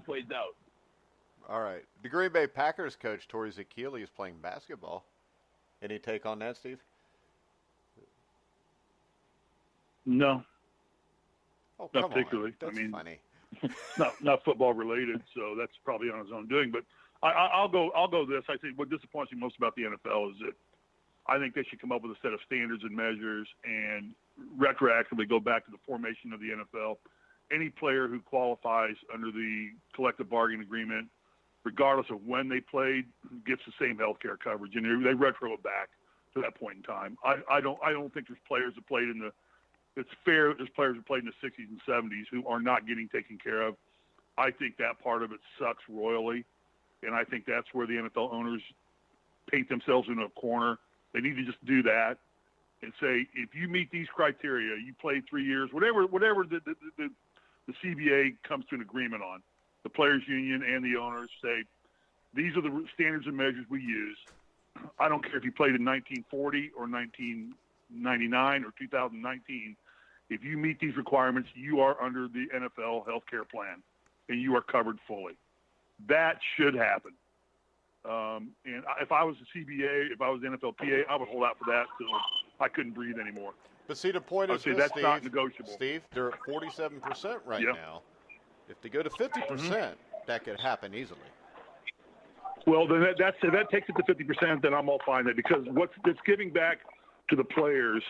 plays out. All right. The Green Bay Packers coach, Torrey Zakili, is playing basketball. Any take on that, Steve? No, Oh, not come particularly. on. That's I mean, funny. it's not football related, so that's probably on his own doing. But I'll go this. I think what disappoints me most about the NFL is that I think they should come up with a set of standards and measures and retroactively go back to the formation of the NFL. Any player who qualifies under the collective bargaining agreement, regardless of when they played, gets the same health care coverage, and they retro it back to that point in time. I don't think there's players that played it's fair. There's players who played in the 60s and 70s who are not getting taken care of. I think that part of it sucks royally, and I think that's where the NFL owners paint themselves into a corner. They need to just do that and say, if you meet these criteria, you played 3 years, whatever the CBA comes to an agreement on, the players union and the owners say, these are the standards and measures we use. I don't care if you played in 1940 or 1999 or 2019. If you meet these requirements, you are under the NFL healthcare plan and you are covered fully. That should happen. And if I was the CBA, if I was the NFLPA, I would hold out for that until I couldn't breathe anymore. But see, the point I is would say this, that's not negotiable. Steve, they're at 47% right Yeah. now. If they go to 50%, that could happen easily. Well, then that takes it to 50%. Then I'm all fine there because it's giving back to the players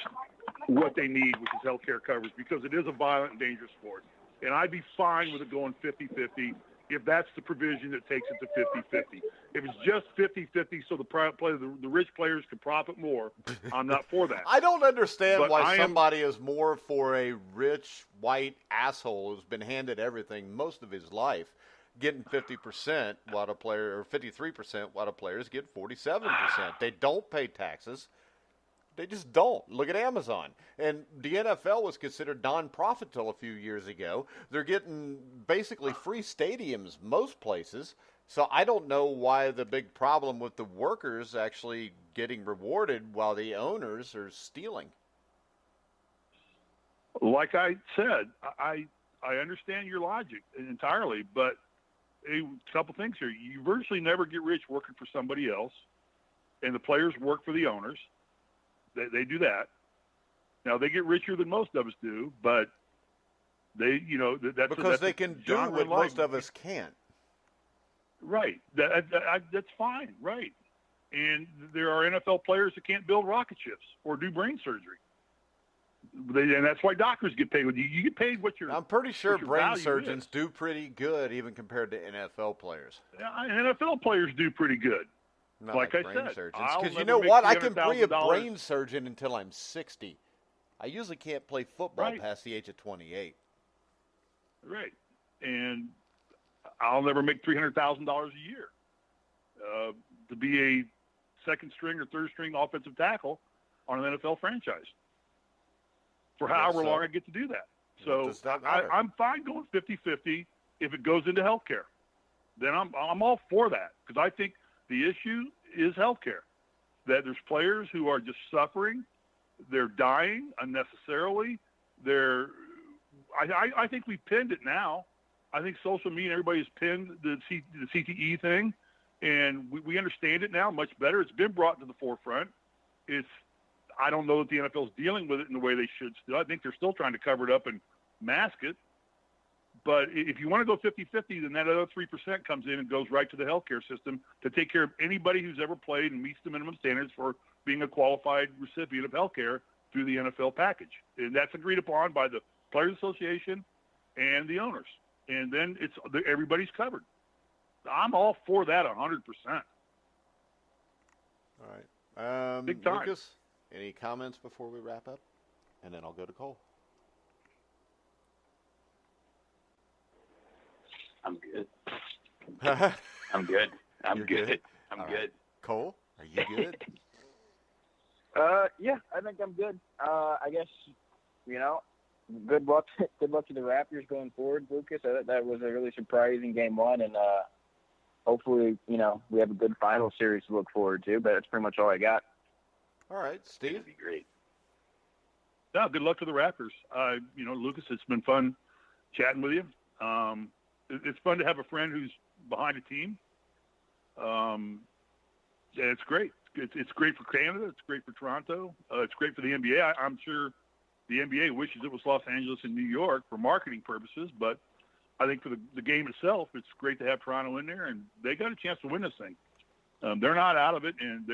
what they need, which is health care coverage, because it is a violent and dangerous sport. And I'd be fine with it going 50-50 if that's the provision that takes it to 50-50. If it's just 50-50 so the rich players can profit more, I'm not for that. I don't understand But why somebody is more for a rich white asshole who's been handed everything most of his life getting 50% while a player, or 53% while the players get 47%. They don't pay taxes. They just don't. Look at Amazon. And the NFL was considered non-profit till a few years ago. They're getting basically free stadiums most places. So I don't know why the big problem with the workers actually getting rewarded while the owners are stealing. Like I said, I understand your logic entirely, but a couple things here. You virtually never get rich working for somebody else, and the players work for the owners. They do that. Now, they get richer than most of us do, but that's because they can do what most of us can't. Right. That's fine. Right. And there are NFL players that can't build rocket ships or do brain surgery. And that's why doctors get paid. You get paid what your. I'm pretty sure brain surgeons is. do pretty good, even compared to NFL players. NFL players do pretty good. Not like I brain said, surgeons. I'll Because you never know make what? I can be a $300,000. brain surgeon until I'm 60. I usually can't play football Right. past the age of 28. Right. And I'll never make $300,000 a year to be a second string or third string offensive tackle on an NFL franchise for however long I get to do that. So I'm fine going 50-50 if it goes into healthcare. Then I'm all for that because I think the issue is healthcare. That there's players who are just suffering, they're dying unnecessarily. I think we've pinned it now. I think social media, everybody's pinned the CTE thing, and we understand it now much better. It's been brought to the forefront. I don't know that the NFL is dealing with it in the way they should still. I think they're still trying to cover it up and mask it. But if you want to go 50-50, then that other 3% comes in and goes right to the healthcare system to take care of anybody who's ever played and meets the minimum standards for being a qualified recipient of healthcare through the NFL package. And that's agreed upon by the Players Association and the owners. And then everybody's covered. I'm all for that 100%. All right. Big time. Lucas, any comments before we wrap up? And then I'll go to Cole. I'm good. I'm good. I'm good. Right. Cole, are you good? Yeah, I think I'm good. I guess, good luck to the Raptors going forward, Lucas. That was a really surprising game one, and hopefully, we have a good final series to look forward to, but that's pretty much all I got. All right, Steve. That'd be great. No, good luck to the Raptors. Lucas, it's been fun chatting with you. It's fun to have a friend who's behind a team. And it's great. It's great for Canada. It's great for Toronto. It's great for the NBA. I'm sure the NBA wishes it was Los Angeles and New York for marketing purposes, but I think for the game itself, it's great to have Toronto in there, and they got a chance to win this thing. They're not out of it, and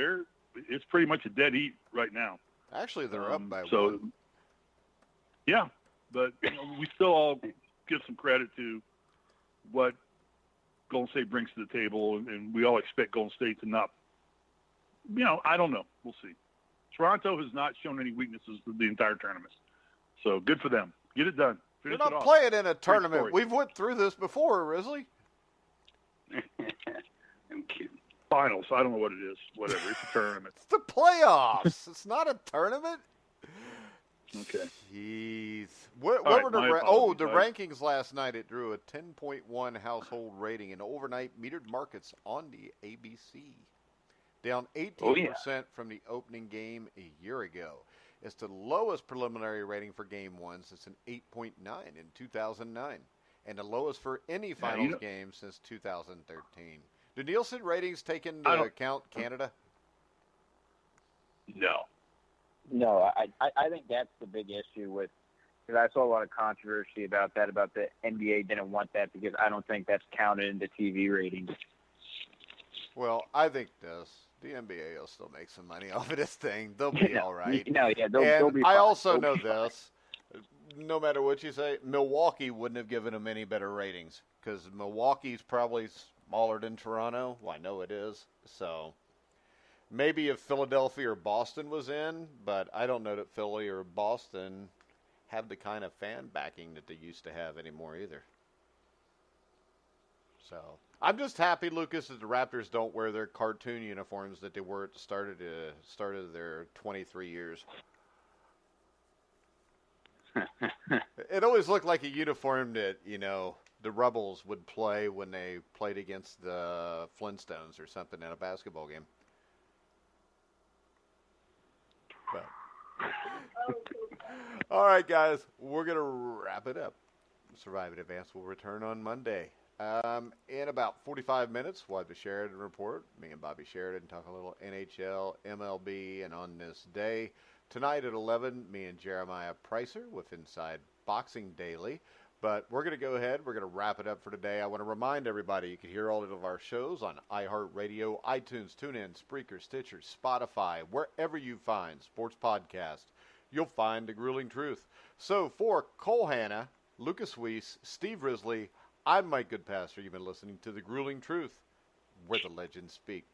it's pretty much a dead heat right now. Actually, they're up by so, one. Yeah, but we still all give some credit to what Golden State brings to the table, and we all expect Golden State to not, I don't know. We'll see. Toronto has not shown any weaknesses the entire tournament. So good for them. Get it done. They're not playing in a tournament. We've went through this before, Risley. I'm kidding. Finals. I don't know what it is. Whatever. It's a tournament. It's the playoffs. It's not a tournament. Okay. Jeez. What All were right, the rankings last night? It drew a 10.1 household rating in overnight metered markets on the ABC. Down 18% from the opening game a year ago. It's the lowest preliminary rating for Game 1 since an 8.9 in 2009. And the lowest for any finals game since 2013. Do Nielsen ratings take into account Canada? No. No, I think that's the big issue with, because I saw a lot of controversy about that, about the NBA didn't want that because I don't think that's counted into TV ratings. Well, I think the NBA will still make some money off of this thing. They'll be all right. They'll be fine. I also They'll know be fine. this. No matter what you say, Milwaukee wouldn't have given them any better ratings because Milwaukee's probably smaller than Toronto. Well, I know it is. So maybe if Philadelphia or Boston was in, but I don't know that Philly or Boston have the kind of fan backing that they used to have anymore either. So I'm just happy, Lucas, that the Raptors don't wear their cartoon uniforms that they were at the start of their 23 years. It always looked like a uniform that, the Rebels would play when they played against the Flintstones or something in a basketball game. But. All right, guys, we're going to wrap it up. Survive in Advance will return on Monday. In about 45 minutes, we'll have the Sheridan Report. Me and Bobby Sheridan talk a little NHL, MLB, and on this day. Tonight at 11, me and Jeremiah Pricer with Inside Boxing Daily. But we're going to go ahead. We're going to wrap it up for today. I want to remind everybody you can hear all of our shows on iHeartRadio, iTunes, TuneIn, Spreaker, Stitcher, Spotify, wherever you find sports podcasts. You'll find The Grueling Truth. So for Cole Hanna, Lucas Weese, Steve Risley, I'm Mike Goodpaster. You've been listening to The Grueling Truth, where the legends speak.